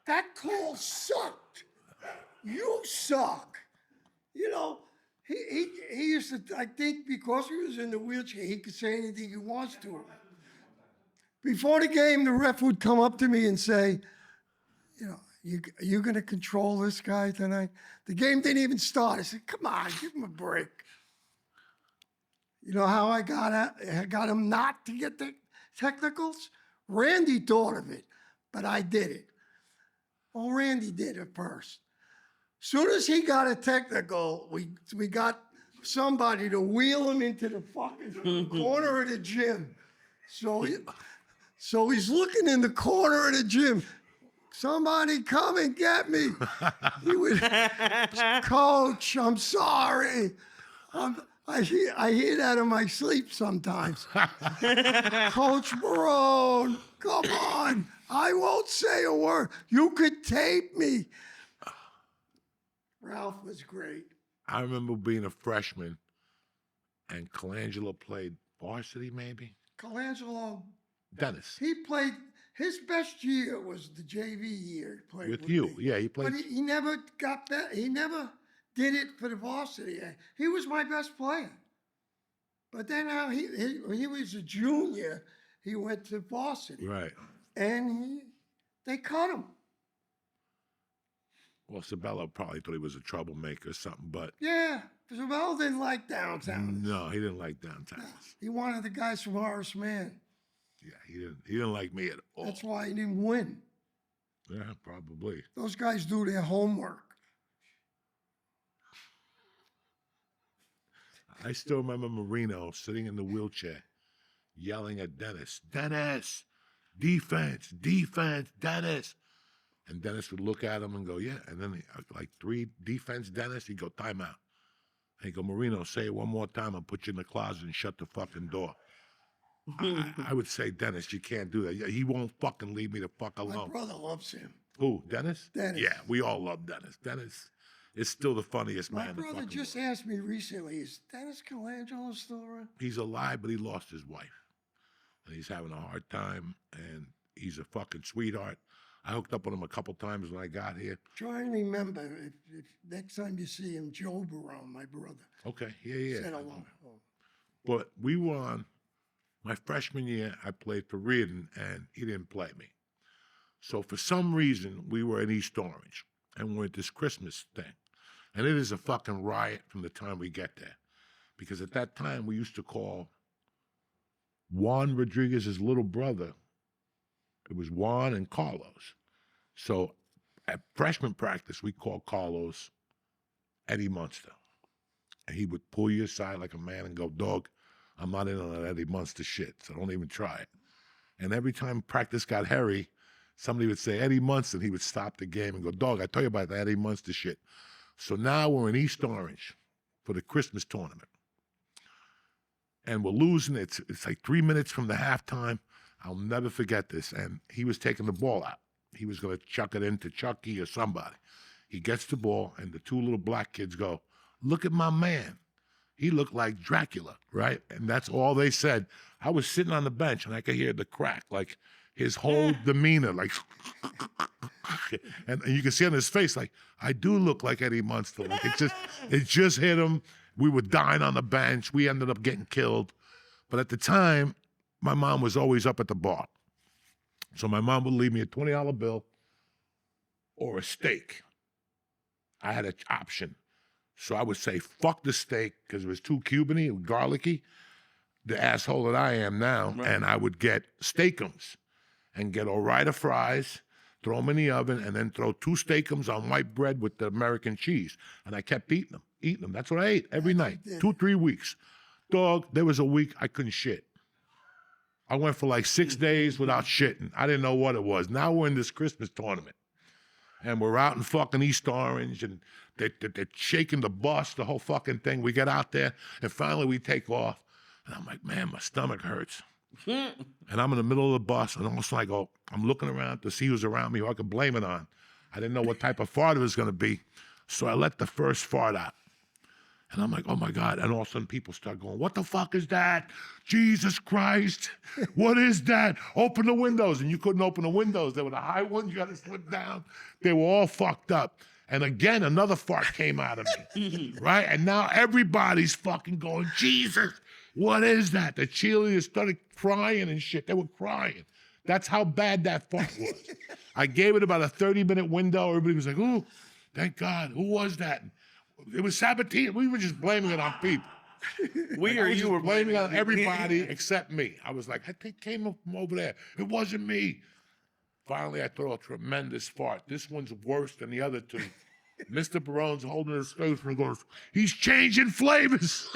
Speaker 4: that call sucked. You suck. You know, he used to, I think because he was in the wheelchair, he could say anything he wants to him. Before the game, the ref would come up to me and say, you know, are you going to control this guy tonight? The game didn't even start. I said, come on, give him a break. You know how I got him not to get the technicals? Randy thought of it, but I did it. Well, Randy did it first. Soon as he got a technical, we got somebody to wheel him into the fucking corner of the gym. So he's looking in the corner of the gym. Somebody come and get me. He would, Coach, I'm sorry. I hear that in my sleep sometimes. Coach Barone, come on. I won't say a word. You could tape me. Ralph was great.
Speaker 1: I remember being a freshman, and Colangelo played varsity, maybe?
Speaker 4: Colangelo,
Speaker 1: Dennis.
Speaker 4: he played his best year was the JV year. He played
Speaker 1: With you.
Speaker 4: me.
Speaker 1: Yeah, he played.
Speaker 4: But he never got that. He never did it for the varsity. He was my best player. But then when he was a junior, he went to varsity.
Speaker 1: Right.
Speaker 4: And they cut him.
Speaker 1: Well, Sabello probably thought he was a troublemaker or something, but
Speaker 4: Yeah, Zabel didn't like downtown.
Speaker 1: no, he didn't like downtown.
Speaker 4: He wanted the guys from Horace Mann.
Speaker 1: Yeah, he didn't like me at all.
Speaker 4: That's why he didn't win.
Speaker 1: Yeah, probably.
Speaker 4: Those guys do their homework.
Speaker 1: I still remember Marino sitting in the wheelchair, yelling at Dennis, "Dennis, defense, defense, Dennis." And Dennis would look at him and go, "Yeah." And then like 3 defense, Dennis, he'd go, "Timeout." And he'd go, "Marino, say it one more time. I'll put you in the closet and shut the fucking door." I would say, "Dennis, you can't do that. Yeah, he won't fucking leave me the fuck
Speaker 4: My
Speaker 1: alone."
Speaker 4: brother loves him.
Speaker 1: Who, Dennis?
Speaker 4: Dennis.
Speaker 1: Yeah, we all love Dennis. Dennis is still the funniest
Speaker 4: My
Speaker 1: man in the
Speaker 4: brother
Speaker 1: fucking
Speaker 4: just
Speaker 1: world.
Speaker 4: asked me recently, is Dennis Colangelo still around?
Speaker 1: He's alive, but he lost his wife. And he's having a hard time, and he's a fucking sweetheart. I hooked up with him a couple times when I got here.
Speaker 4: Try and remember, if next time you see him, Joe Barone, my brother,
Speaker 1: Okay, yeah.
Speaker 4: said hello.
Speaker 1: But we were on, my freshman year, I played for Reardon, and he didn't play me. So for some reason, we were in East Orange, and we're at this Christmas thing. And it is a fucking riot from the time we get there. Because at that time, we used to call Juan Rodriguez's little brother, it was Juan and Carlos. So at freshman practice, we called Carlos Eddie Munster. And he would pull you aside like a man and go, "Dog, I'm not in on that Eddie Munster shit, so don't even try it." And every time practice got hairy, somebody would say, "Eddie Munster," and he would stop the game and go, "Dog, I tell you about that Eddie Munster shit." So now we're in East Orange for the Christmas tournament. And we're losing. It's like 3 minutes from the halftime. I'll never forget this. And he was taking the ball out. He was going to chuck it into Chucky or somebody. He gets the ball, and the 2 little black kids go, "Look at my man. He looked like Dracula," right? And that's all they said. I was sitting on the bench, and I could hear the crack, like his whole demeanor, like, and you can see on his face, like, I do look like Eddie Munster. Like it just hit him. We were dying on the bench. We ended up getting killed. But at the time, my mom was always up at the bar. So my mom would leave me a $20 bill or a steak. I had an option. So I would say, fuck the steak, because it was too Cuban-y and garlicky, the asshole that I am now, and I would get steakums and get a Ore-Ida fries, throw them in the oven, and then throw 2 steakums on white bread with the American cheese. And I kept eating them. That's what I ate every night, 2-3 weeks. Dog, there was a week I couldn't shit. I went for like 6 days without shitting. I didn't know what it was. Now we're in this Christmas tournament. And we're out in fucking East Orange, and they're shaking the bus, the whole fucking thing. We get out there, and finally we take off. And I'm like, man, my stomach hurts. And I'm in the middle of the bus, and all of a sudden I go, I'm looking around to see who's around me who I could blame it on. I didn't know what type of fart it was going to be. So I let the first fart out. And I'm like, oh my God. And all of a sudden people start going, what the fuck is that? Jesus Christ. What is that? Open the windows. And you couldn't open the windows. They were the high ones. You got to slip down. They were all fucked up. And again, another fart came out of me. Right? And now everybody's fucking going, Jesus, what is that? The cheerleaders started crying and shit. They were crying. That's how bad that fart was. I gave it about a 30-minute window. Everybody was like, ooh, thank God. Who was that? It was Sabatini. We were just blaming it on people.
Speaker 3: You were
Speaker 1: blaming it on everybody except me. I was like, I think it came from over there. It wasn't me. Finally, I throw a tremendous fart. This one's worse than the other 2. Mr. Barone's holding his face and goes, he's changing flavors.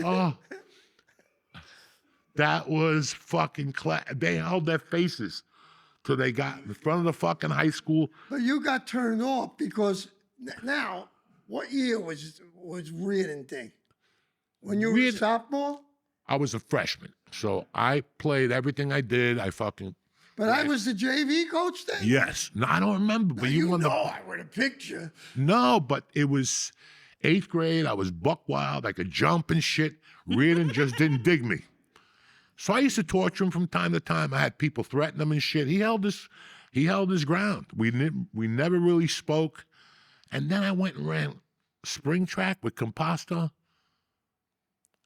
Speaker 1: Oh, that was fucking They held their faces till they got in front of the fucking high school.
Speaker 4: But you got turned off because now, what year was Reardon thing? When you were a sophomore?
Speaker 1: I was a freshman, so I played everything I did.
Speaker 4: But I was the JV coach then?
Speaker 1: Yes. No, I don't remember. But
Speaker 4: You
Speaker 1: won
Speaker 4: know I read a picture.
Speaker 1: No, but it was 8th grade. I was buck wild. I could jump and shit. Reardon just didn't dig me. So I used to torture him from time to time. I had people threaten him and shit. He held his ground. We never really spoke. And then I went and ran spring track with Composto,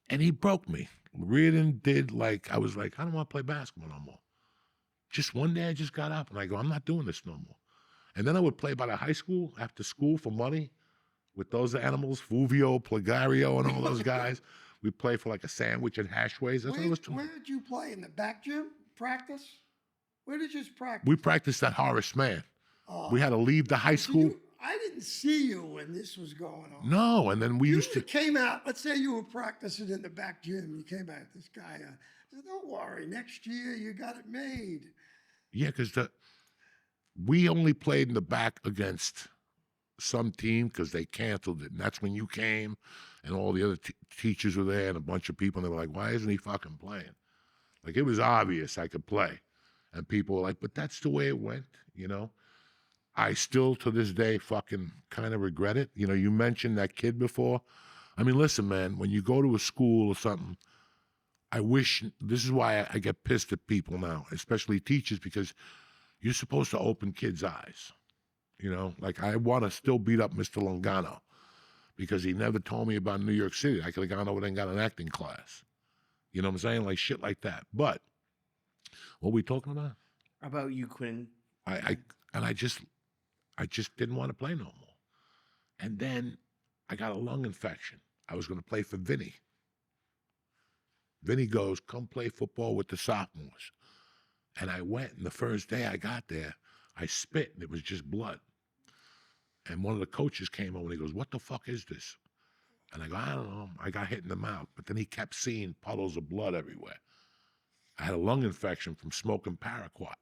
Speaker 1: and he broke me. Reardon did I was like, I don't want to play basketball no more. Just one day I just got up and I go, I'm not doing this no more. And then I would play by the high school after school for money with those animals, Fuvio, Plagario, and all those guys. We'd play for like a sandwich and hashways. That's what it was.
Speaker 4: Where did you play? In the back gym? Practice? Where did you practice?
Speaker 1: We practiced at Horace Mann. We had to leave the high school.
Speaker 4: I didn't see you when this was going on.
Speaker 1: No, and then we used to.
Speaker 4: Came out, let's say you were practicing in the back gym. You came out, this guy said, don't worry, next year you got it made.
Speaker 1: Yeah, because we only played in the back against some team because they canceled it. And that's when you came and all the other teachers were there and a bunch of people. And they were like, why isn't he fucking playing? Like, it was obvious I could play. And people were like, but that's the way it went, you know? I still, to this day, fucking kind of regret it. You know, you mentioned that kid before. I mean, listen, man, when you go to a school or something, I wish, this is why I get pissed at people now, especially teachers, because you're supposed to open kids' eyes. You know, like I want to still beat up Mr. Longano because he never told me about New York City. I could have gone over there and got an acting class. You know what I'm saying? Like shit like that. But what are we talking about?
Speaker 3: About you quitting.
Speaker 1: I just didn't want to play no more. And then I got a lung infection. I was going to play for Vinny. Vinny goes, come play football with the sophomores. And I went, and the first day I got there, I spit, and it was just blood. And one of the coaches came over, and he goes, what the fuck is this? And I go, I don't know. I got hit in the mouth. But then he kept seeing puddles of blood everywhere. I had a lung infection from smoking paraquat.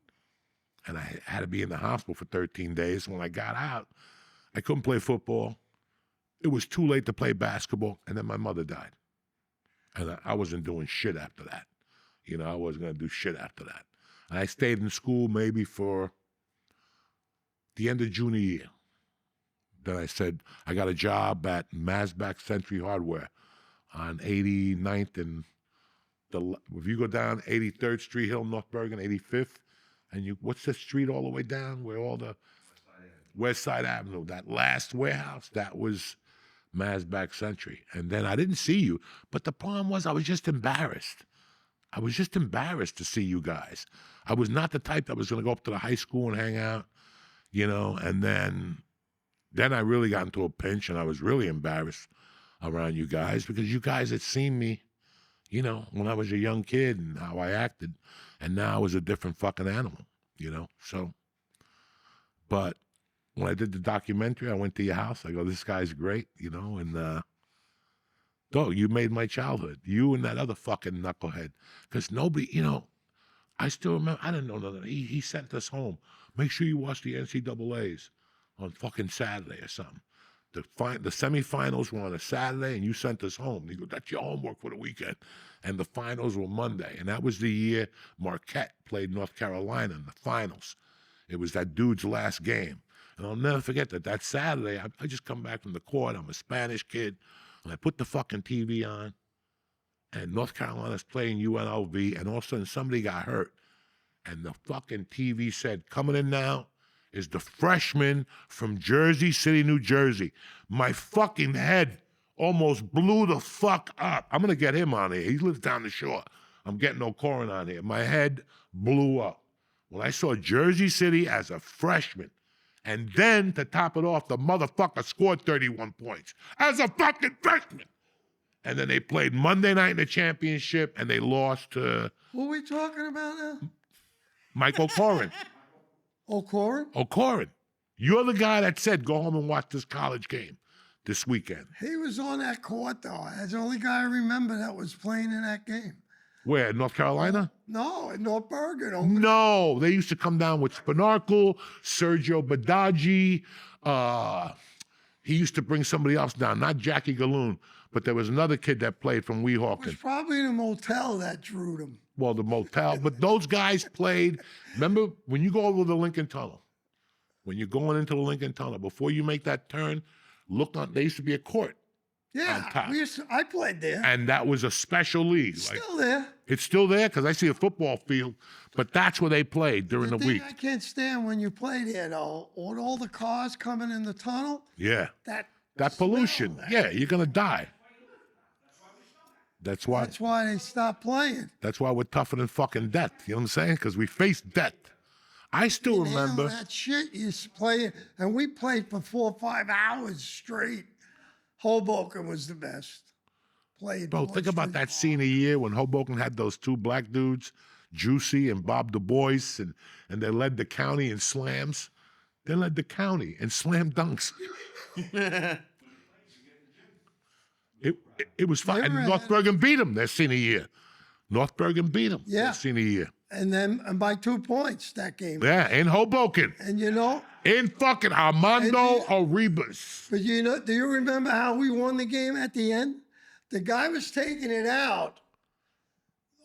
Speaker 1: And I had to be in the hospital for 13 days. When I got out, I couldn't play football. It was too late to play basketball. And then my mother died. And I wasn't doing shit after that. You know, I wasn't going to do shit after that. And I stayed in school maybe for the end of junior year. Then I said, I got a job at Masback Century Hardware on 89th and if you go down 83rd Street Hill, North Bergen, 85th, and what's the street all the way down where all the West Side Avenue, that last warehouse, that was Masback Century. And then I didn't see you, but the problem was I was just embarrassed. I was just embarrassed to see you guys. I was not the type that was going to go up to the high school and hang out, you know, and then I really got into a pinch and I was really embarrassed around you guys because you guys had seen me, you know, when I was a young kid and how I acted, and now I was a different fucking animal, you know, so. But when I did the documentary, I went to your house. I go, this guy's great, you know, and dog, you made my childhood. You and that other fucking knucklehead. Because nobody, you know, I still remember, I didn't know nothing. He sent us home. Make sure you watch the NCAAs on fucking Saturday or something. The semifinals were on a Saturday, and you sent us home. He goes, that's your homework for the weekend. And the finals were Monday. And that was the year Marquette played North Carolina in the finals. It was that dude's last game. And I'll never forget that Saturday, I just come back from the court. I'm a Spanish kid. And I put the fucking TV on. And North Carolina's playing UNLV. And all of a sudden, somebody got hurt. And the fucking TV said, coming in now is the freshman from Jersey City, New Jersey. My fucking head almost blew the fuck up. I'm going to get him on here. He lives down the shore. I'm getting O'Corin on here. My head blew up when I saw Jersey City as a freshman. And then, to top it off, the motherfucker scored 31 points as a fucking freshman. And then they played Monday night in the championship, and they lost to...
Speaker 4: Who are we talking about now?
Speaker 1: Mike O'Corin.
Speaker 4: O'Corin?
Speaker 1: O'Corin. You're the guy that said, go home and watch this college game this weekend.
Speaker 4: He was on that court, though. That's the only guy I remember that was playing in that game.
Speaker 1: Where, North Carolina?
Speaker 4: No, in North Bergen.
Speaker 1: No, they used to come down with Spinarkle, Sergio Badaggi. He used to bring somebody else down, not Jackie Galloon, but there was another kid that played from
Speaker 4: It
Speaker 1: Weehawken.
Speaker 4: was probably the motel that drew them.
Speaker 1: Well, the motel, but those guys played. Remember, when you go over the Lincoln Tunnel, when you're going into the Lincoln Tunnel, before you make that turn, look on, there used to be a court
Speaker 4: Yeah,
Speaker 1: top.
Speaker 4: I played there.
Speaker 1: And that was a special league.
Speaker 4: Still there.
Speaker 1: It's still there because I see a football field, but that's where they played during the
Speaker 4: thing
Speaker 1: week.
Speaker 4: I can't stand when you play there, though, with all the cars coming in the tunnel.
Speaker 1: Yeah.
Speaker 4: That
Speaker 1: Pollution.
Speaker 4: smell,
Speaker 1: Yeah, you're going to die. That's why
Speaker 4: they stopped playing.
Speaker 1: That's why we're tougher than fucking death. You know what I'm saying? Because we face death. I still remember.
Speaker 4: That shit you play, and we played for 4 or 5 hours straight. Hoboken was the best. Played.
Speaker 1: Bro, think about that senior year when Hoboken had those 2 black dudes, Juicy and Bob Du Bois, and they led the county in slams. They led the county in slam dunks. It was fun. And North Bergen beat them their senior year. North Bergen beat them their senior year.
Speaker 4: And then by 2 points that game.
Speaker 1: Yeah, in Hoboken.
Speaker 4: And
Speaker 1: in fucking Armando Arribas.
Speaker 4: But do you remember how we won the game at the end? The guy was taking it out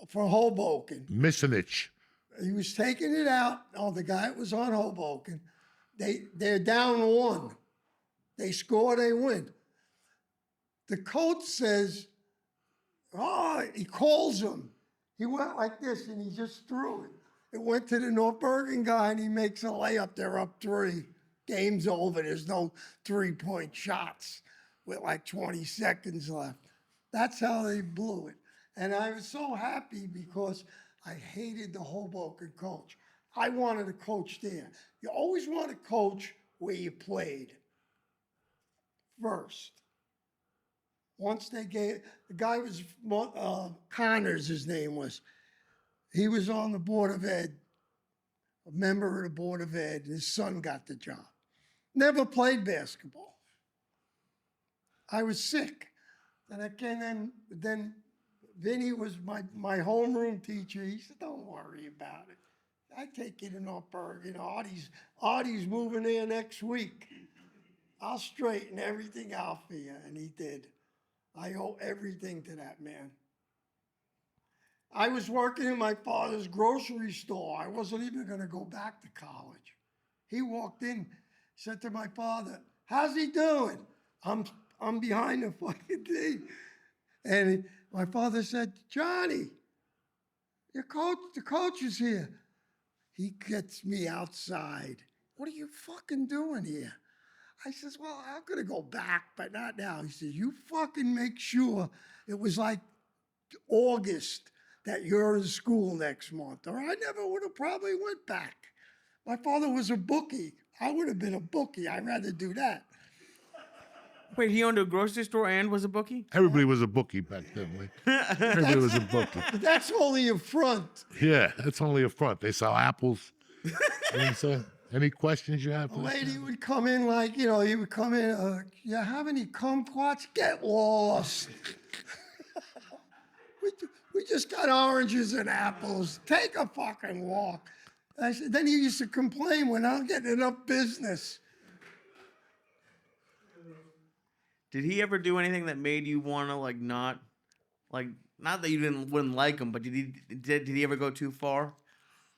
Speaker 4: for Hoboken.
Speaker 1: Missinich.
Speaker 4: He was taking it out. Oh, the guy was on Hoboken. They're down 1. They score, they win. The coach says, he calls him. He went like this and he just threw it. It went to the North Bergen guy and he makes a layup. They're up 3. Game's over. There's no 3-point shots with like 20 seconds left. That's how they blew it. And I was so happy because I hated the Hoboken coach. I wanted to coach there. You always want to coach where you played first. Once the guy was, Connors, his name was. He was on the Board of Ed, a member of the Board of Ed. His son got the job. Never played basketball. I was sick. And then Vinny was my homeroom teacher. He said, don't worry about it. I take you to North Bergen. Artie's moving there next week. I'll straighten everything out for you. And he did. I owe everything to that man. I was working in my father's grocery store. I wasn't even going to go back to college. He walked in, said to my father, how's he doing? I'm behind the fucking thing. And my father said, Johnny, the coach is here. He gets me outside. What are you fucking doing here? I says, well, I'm going to go back, but not now. He says, you fucking make sure it was like August that you're in school next month, or I never would have probably went back. My father was a bookie. I would have been a bookie. I'd rather do that.
Speaker 3: Wait, he owned a grocery store and was a bookie?
Speaker 1: Everybody was a bookie back then, man. Everybody was a bookie.
Speaker 4: But that's only a front.
Speaker 1: Yeah, that's only a front. They sell apples. You know what I'm saying? Any questions you have?
Speaker 4: A lady would come in he would come in, you have any kumquats? Get lost. we just got oranges and apples. Take a fucking walk. I said, then he used to complain when I'm getting enough business.
Speaker 3: Did he ever do anything that made you want to not that you wouldn't like him, but did he ever go too far?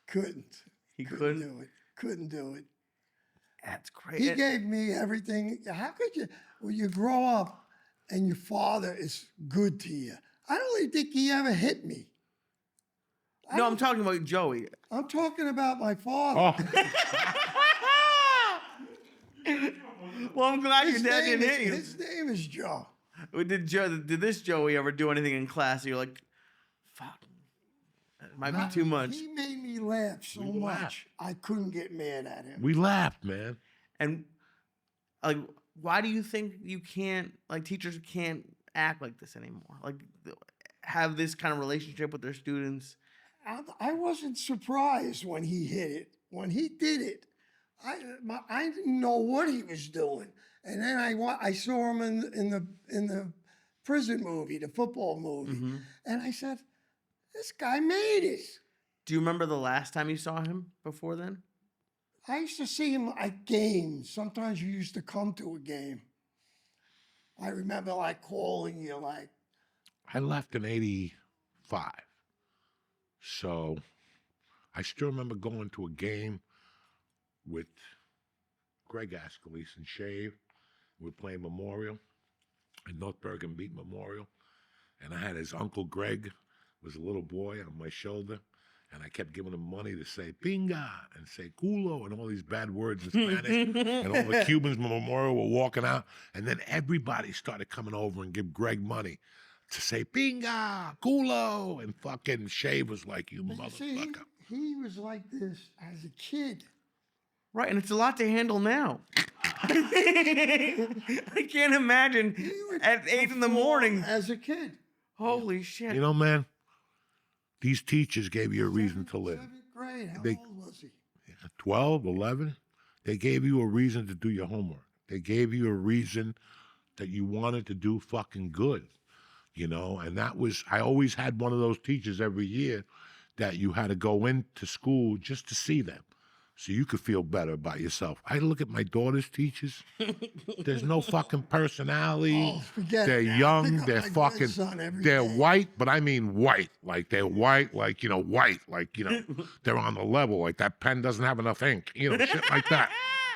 Speaker 4: Couldn't.
Speaker 3: He couldn't
Speaker 4: do it. Couldn't do it.
Speaker 3: That's great.
Speaker 4: He gave me everything. How could you, when you grow up and your father is good to you? I don't even think he ever hit me.
Speaker 3: No, I'm talking about Joey.
Speaker 4: I'm talking about my father.
Speaker 3: Well, I'm glad your dad didn't hit you.
Speaker 4: His name is Joe.
Speaker 3: Did this Joey ever do anything in class? You're like, fuck, that might be too much.
Speaker 4: He made me laugh so much. I couldn't get mad at him.
Speaker 1: We laughed, man.
Speaker 3: And why do you think you can't, teachers can't act like this anymore? Have this kind of relationship with their students?
Speaker 4: I wasn't surprised when he hit it. When he did it, I didn't know what he was doing. And then I saw him in the prison movie, the football movie. Mm-hmm. And I said, this guy made it.
Speaker 3: Do you remember the last time you saw him before then?
Speaker 4: I used to see him at games. Sometimes you used to come to a game. I remember calling you
Speaker 1: I left in 85. So I still remember going to a game with Greg Ascalise and Shave. We're playing Memorial. at North Bergen Beat Memorial, and I had his Uncle Greg, was a little boy on my shoulder, and I kept giving him money to say pinga and say culo and all these bad words in Spanish. And all the Cubans in the memorial were walking out, and then everybody started coming over and give Greg money to say pinga, culo, and fucking Shave was like, you
Speaker 4: But you see,
Speaker 1: motherfucker.
Speaker 4: he was like this as a kid.
Speaker 3: Right, and it's a lot to handle now. I can't imagine
Speaker 4: He would
Speaker 3: at 8 in the
Speaker 4: perform
Speaker 3: morning.
Speaker 4: as a kid.
Speaker 3: Holy shit.
Speaker 1: You know, man, these teachers gave you a reason to live.
Speaker 4: 7th grade. How
Speaker 1: They-
Speaker 4: old was he?
Speaker 1: 12, 11, they gave you a reason to do your homework. They gave you a reason that you wanted to do fucking good, you know? And that was, I always had one of those teachers every year that you had to go into school just to see them so you could feel better about yourself. I look at my daughter's teachers. There's no fucking personality.
Speaker 4: Oh, forget
Speaker 1: They're
Speaker 4: it now.
Speaker 1: young.
Speaker 4: Pick up
Speaker 1: They're
Speaker 4: my
Speaker 1: fucking,
Speaker 4: grandson every
Speaker 1: they're
Speaker 4: day.
Speaker 1: white, but I mean white. Like they're white, like, you know, white. Like, you know, they're on the level. Like that pen doesn't have enough ink. You know, shit like that.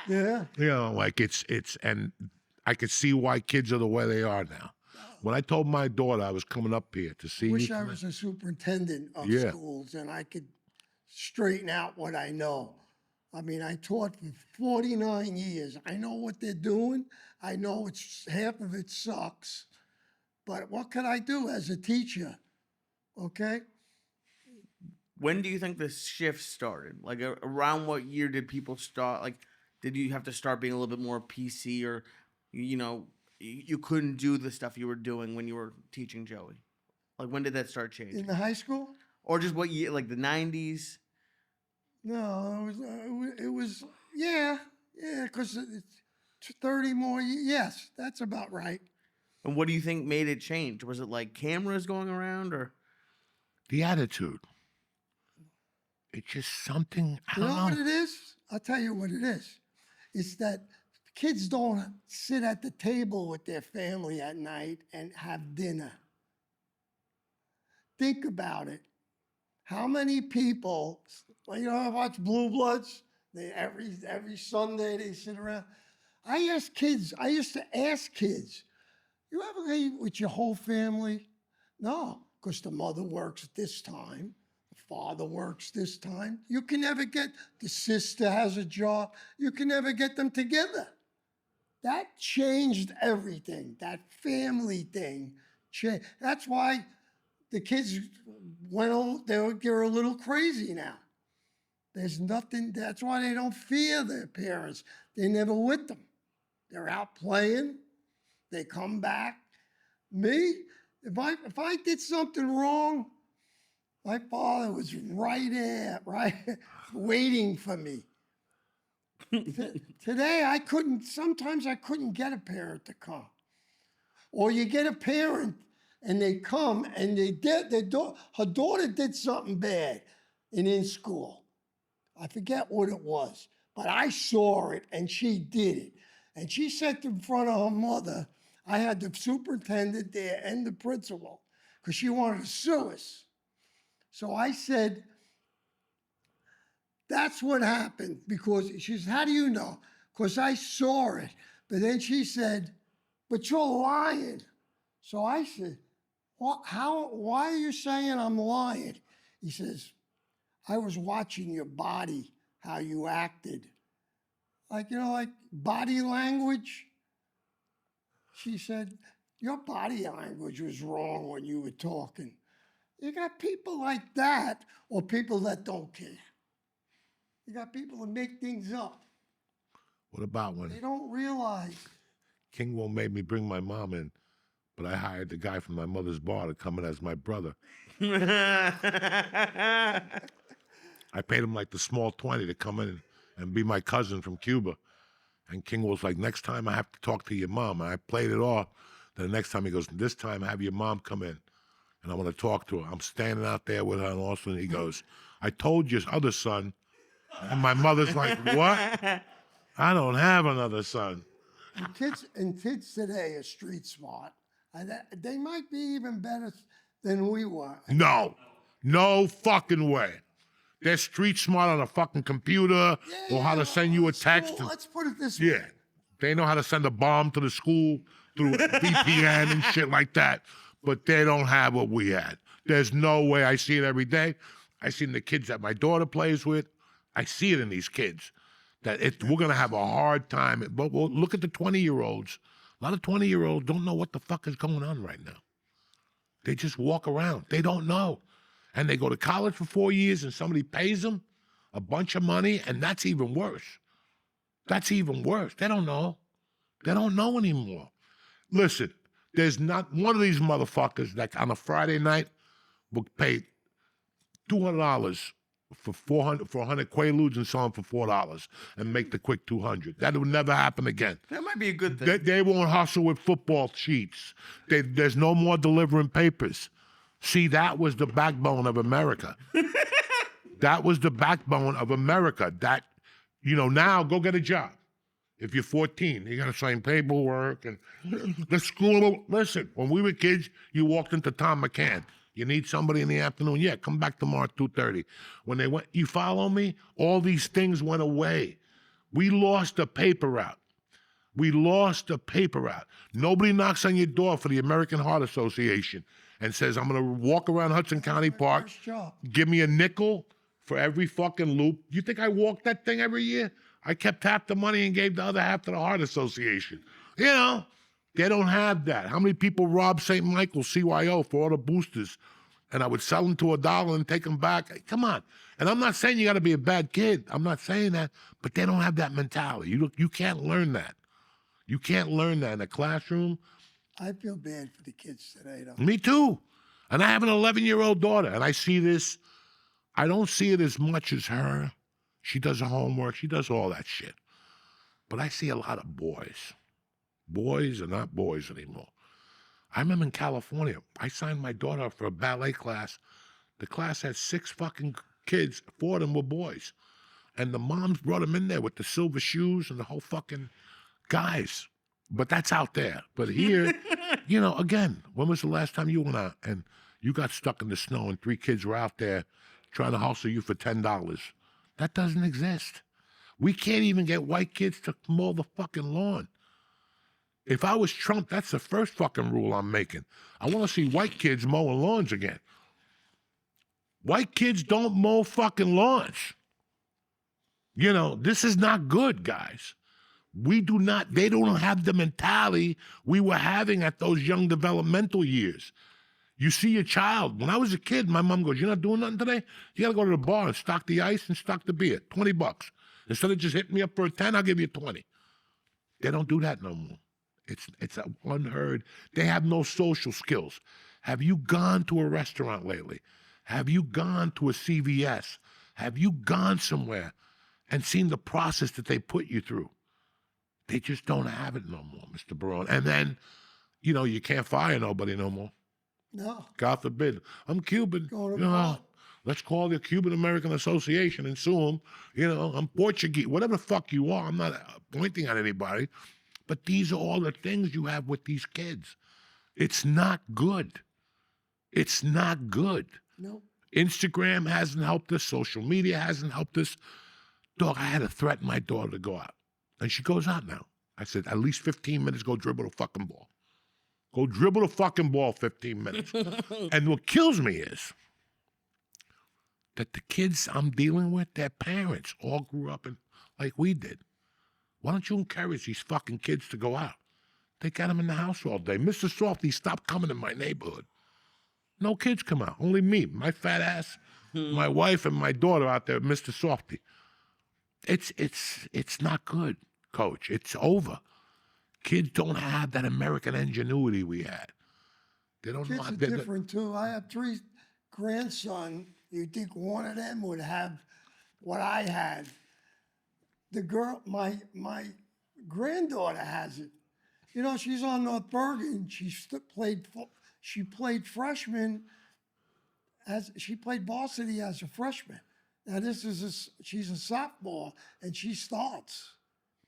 Speaker 4: Yeah.
Speaker 1: You know, like it's, and I could see why kids are the way they are now. When I told my daughter I was coming up here to see
Speaker 4: Wish
Speaker 1: you,
Speaker 4: I was a superintendent of
Speaker 1: Yeah.
Speaker 4: schools and I could straighten out what I know. I mean, I taught for 49 years. I know what they're doing. I know it's half of it sucks. But what could I do as a teacher? Okay?
Speaker 3: When do you think the shift started? Like around what year did people start? Like, did you have to start being a little bit more PC, or, you know, you couldn't do the stuff you were doing when you were teaching Joey? Like, when did that start changing?
Speaker 4: In the high school?
Speaker 3: Or just what year? Like the 90s?
Speaker 4: No, it was yeah, because it's 30 more years. Yes, that's about right.
Speaker 3: And what do you think made it change? Was it like cameras going around, or?
Speaker 1: the attitude. It's just something, I
Speaker 4: You
Speaker 1: don't
Speaker 4: know
Speaker 1: know.
Speaker 4: what it is? I'll tell you what it is. It's that kids don't sit at the table with their family at night and have dinner. Think about it. How many people, well, you know, I watch Blue Bloods. They every Sunday they sit around. I used to ask kids, you ever eat with your whole family? No, because the mother works at this time, the father works this time. You can never get, the sister has a job. You can never get them together. That changed everything. That family thing changed. That's why the kids went on, they're a little crazy now. There's nothing, that's why they don't fear their parents. They're never with them. They're out playing. They come back. Me, if I did something wrong, my father was right there, right, waiting for me. Today, sometimes I couldn't get a parent to come. Or you get a parent and they come and her daughter did something bad in school. I forget what it was, but I saw it and she did it. And she said in front of her mother, I had the superintendent there and the principal because she wanted to sue us. So I said, that's what happened, because she said, how do you know? Because I saw it. But then she said, but you're lying. So I said, why are you saying I'm lying? He says, I was watching your body, how you acted. Like body language. She said, your body language was wrong when you were talking. You got people like that, or people that don't care. You got people that make things up.
Speaker 1: What about when
Speaker 4: They don't realize.
Speaker 1: King won't make me bring my mom in, but I hired the guy from my mother's bar to come in as my brother. I paid him like the small 20 to come in and be my cousin from Cuba. And King was like, next time I have to talk to your mom. And I played it off. Then the next time he goes, this time have your mom come in and I want to talk to her. I'm standing out there with her and also he goes, I told your other son. And my mother's like, what? I don't have another son.
Speaker 4: And kids today are street smart. They might be even better than we were.
Speaker 1: No fucking way. They're street smart on a fucking computer or how to send you a text.
Speaker 4: Let's put it this way.
Speaker 1: Yeah. They know how to send a bomb to the school. through VPN and shit like that. But they don't have what we had. There's no way. I see it every day. I see it in the kids that my daughter plays with. I see it in these kids that we're going to have a hard time. But we'll look at the 20-year-olds. A lot of 20-year-olds don't know what the fuck is going on right now. They just walk around. They don't know. And they go to college for 4 years and somebody pays them a bunch of money, and that's even worse. That's even worse. They don't know. They don't know anymore. Listen, there's not one of these motherfuckers that on a Friday night will pay $200 for 100 Quaaludes and sell them for $4 and make the quick 200. That would never happen again.
Speaker 3: That might be a good thing.
Speaker 1: They won't hustle with football sheets. There's no more delivering papers. See, that was the backbone of America. That was the backbone of America. That, now go get a job. If you're 14, you got to sign paperwork and the school. Listen, when we were kids, you walked into Tom McCann. You need somebody in the afternoon? Yeah, come back tomorrow at 2:30. When they went, you follow me? All these things went away. We lost the paper route. We lost the paper route. Nobody knocks on your door for the American Heart Association and says, I'm going to walk around Hudson County Park, give me a nickel for every fucking loop. You think I walked that thing every year? I kept half the money and gave the other half to the Heart Association. They don't have that. How many people robbed St. Michael's CYO for all the boosters? And I would sell them to $1 and take them back. Come on. And I'm not saying you got to be a bad kid. I'm not saying that. But they don't have that mentality. You can't learn that. You can't learn that in a classroom.
Speaker 4: I feel bad for the kids today, though.
Speaker 1: Me too. And I have an 11-year-old daughter, and I see this. I don't see it as much as her. She does her homework. She does all that shit. But I see a lot of boys. Boys are not boys anymore. I remember in California, I signed my daughter up for a ballet class. The class had 6 fucking kids. 4 of them were boys. And the moms brought them in there with the silver shoes and the whole fucking guys. But that's out there. But here, again, when was the last time you went out and you got stuck in the snow and 3 kids were out there trying to hustle you for $10? That doesn't exist. We can't even get white kids to mow the fucking lawn. If I was Trump, that's the first fucking rule I'm making. I want to see white kids mowing lawns again. White kids don't mow fucking lawns. This is not good, guys. They don't have the mentality we were having at those young developmental years. You see your child. When I was a kid, my mom goes, you're not doing nothing today? You got to go to the bar and stock the ice and stock the beer. $20. Instead of just hitting me up for a 10, I'll give you 20. They don't do that no more. It's unheard. They have no social skills. Have you gone to a restaurant lately? Have you gone to a CVS? Have you gone somewhere and seen the process that they put you through? They just don't have it no more, Mr. Barone. And then, you can't fire nobody no more.
Speaker 4: No.
Speaker 1: God forbid. I'm Cuban. Let's call the Cuban American Association and sue them. I'm Portuguese. Whatever the fuck you are. I'm not pointing at anybody. But these are all the things you have with these kids. It's not good. It's not good.
Speaker 4: No.
Speaker 1: Instagram hasn't helped us. Social media hasn't helped us. Dog, I had to threaten my daughter to go out. And she goes out now. I said, at least 15 minutes, go dribble the fucking ball. Go dribble the fucking ball 15 minutes. And what kills me is that the kids I'm dealing with, their parents all grew up like we did. Why don't you encourage these fucking kids to go out? They got them in the house all day. Mr. Softy stopped coming in my neighborhood. No kids come out. Only me, my fat ass, my wife, and my daughter out there, Mr. Softy. It's not good, Coach. It's over. Kids don't have that American ingenuity we had. They don't know.
Speaker 4: Kids are different too. I have 3 grandsons. You'd think one of them would have what I had. The girl, my granddaughter has it. She's on North Bergen. She played freshman she played varsity as a freshman. Now she's a sophomore and she starts.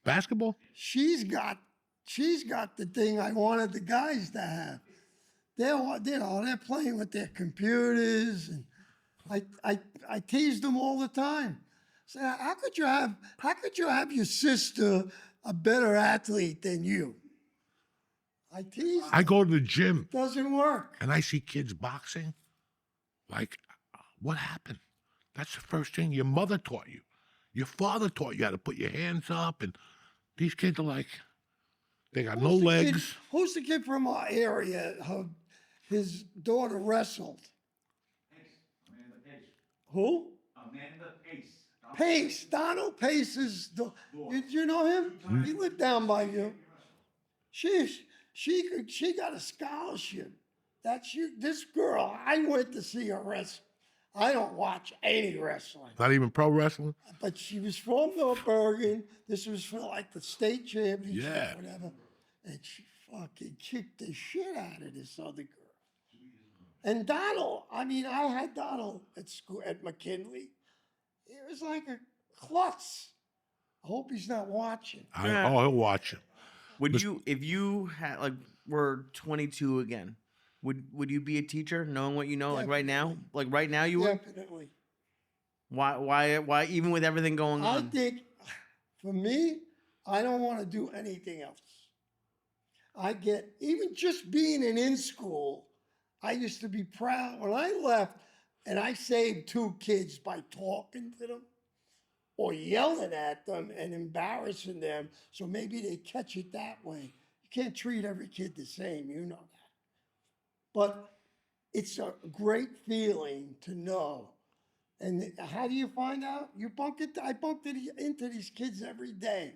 Speaker 1: Basketball?
Speaker 4: She's got the thing I wanted the guys to have. They're playing with their computers, and I tease them all the time. Say, how could you have your sister a better athlete than you? I tease.
Speaker 1: I go to the gym
Speaker 4: Doesn't work.
Speaker 1: and I see kids boxing. Like, what happened? That's the first thing your mother taught you. Your father taught you how to put your hands up, and these kids are like, they got no
Speaker 4: Who's the
Speaker 1: legs.
Speaker 4: kid- who's the kid from our area? His daughter wrestled.
Speaker 6: Amanda Pace.
Speaker 4: Who?
Speaker 6: Amanda Pace.
Speaker 4: Pace. Donald Pace is the. Did you know him? He lived down by you. She got a scholarship. This girl. I went to see her wrestle. I don't watch any wrestling.
Speaker 1: Not even pro wrestling?
Speaker 4: But she was from North Bergen. This was for like the state championship,
Speaker 1: Yeah.
Speaker 4: whatever. And she fucking kicked the shit out of this other girl. And Donald, I had Donald at school at McKinley. It was like a klutz. I hope he's not watching.
Speaker 1: He'll watch it.
Speaker 3: Would you, if you had were 22 again, would you be a teacher knowing what you know right now? Like right now you would?
Speaker 4: Definitely.
Speaker 3: Why even with everything going
Speaker 4: I
Speaker 3: on?
Speaker 4: think, for me, I don't want to do anything else. Even just being in school, I used to be proud. When I left, and I saved 2 kids by talking to them or yelling at them and embarrassing them, so maybe they catch it that way. You can't treat every kid the same, you know that. But it's a great feeling to know. And how do you find out? I bump into these kids every day.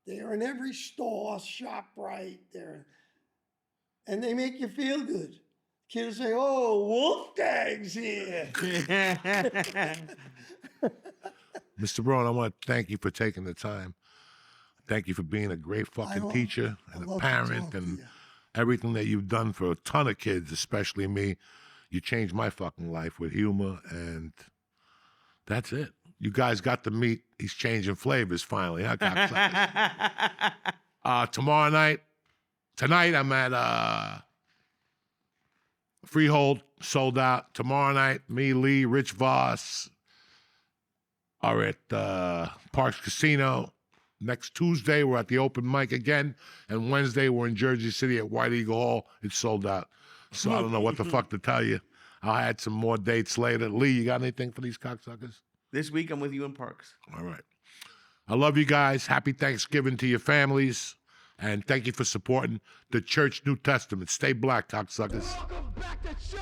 Speaker 4: They're in every store, ShopRite, and they make you feel good. Kids say, "Oh, Wolfgang's here."
Speaker 1: Mr. Barone, I want to thank you for taking the time. Thank you for being a great fucking teacher and a parent and everything that you've done for a ton of kids, especially me. You changed my fucking life with humor, and that's it. You guys got to meet. He's changing flavors finally, huh, cocksuckers? Tonight I'm at Freehold, sold out. Tomorrow night, me, Lee, Rich Voss are at Parks Casino. Next Tuesday, we're at the open mic again. And Wednesday, we're in Jersey City at White Eagle Hall. It's sold out. So I don't know what the fuck to tell you. I'll add some more dates later. Lee, you got anything for these cocksuckers?
Speaker 3: This week I'm with you in Parks.
Speaker 1: All right. I love you guys. Happy Thanksgiving to your families. And thank you for supporting the Church New Testament. Stay black, cocksuckers.
Speaker 7: Welcome back to church.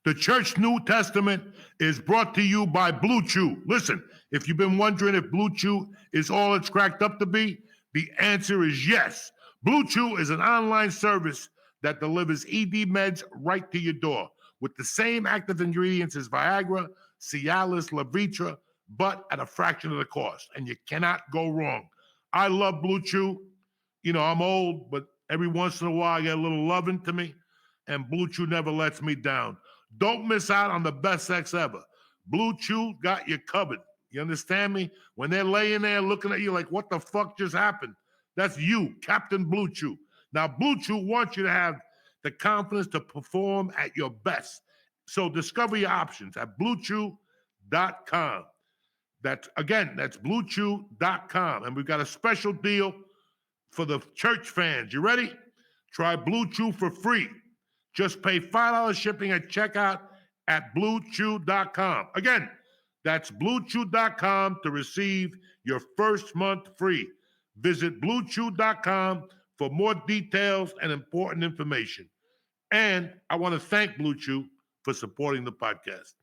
Speaker 1: The Church New Testament is brought to you by Blue Chew. Listen, if you've been wondering if Blue Chew is all it's cracked up to be, the answer is yes. Blue Chew is an online service that delivers ED meds right to your door with the same active ingredients as Viagra, Cialis, Levitra, but at a fraction of the cost, and you cannot go wrong. I love Blue Chew. You know, I'm old, but every once in a while I get a little loving to me, and Blue Chew never lets me down. Don't miss out on the best sex ever. Blue Chew got you covered. You understand me? When they're laying there looking at you like, what the fuck just happened? That's you, Captain Blue Chew. Now, Blue Chew wants you to have the confidence to perform at your best. So discover your options at BlueChew.com. That's BlueChew.com. And we've got a special deal for the church fans. You ready? Try Blue Chew for free. Just pay $5 shipping at checkout at BlueChew.com. Again, that's BlueChew.com to receive your first month free. Visit BlueChew.com for more details and important information. And I want to thank Blue Chew for supporting the podcast.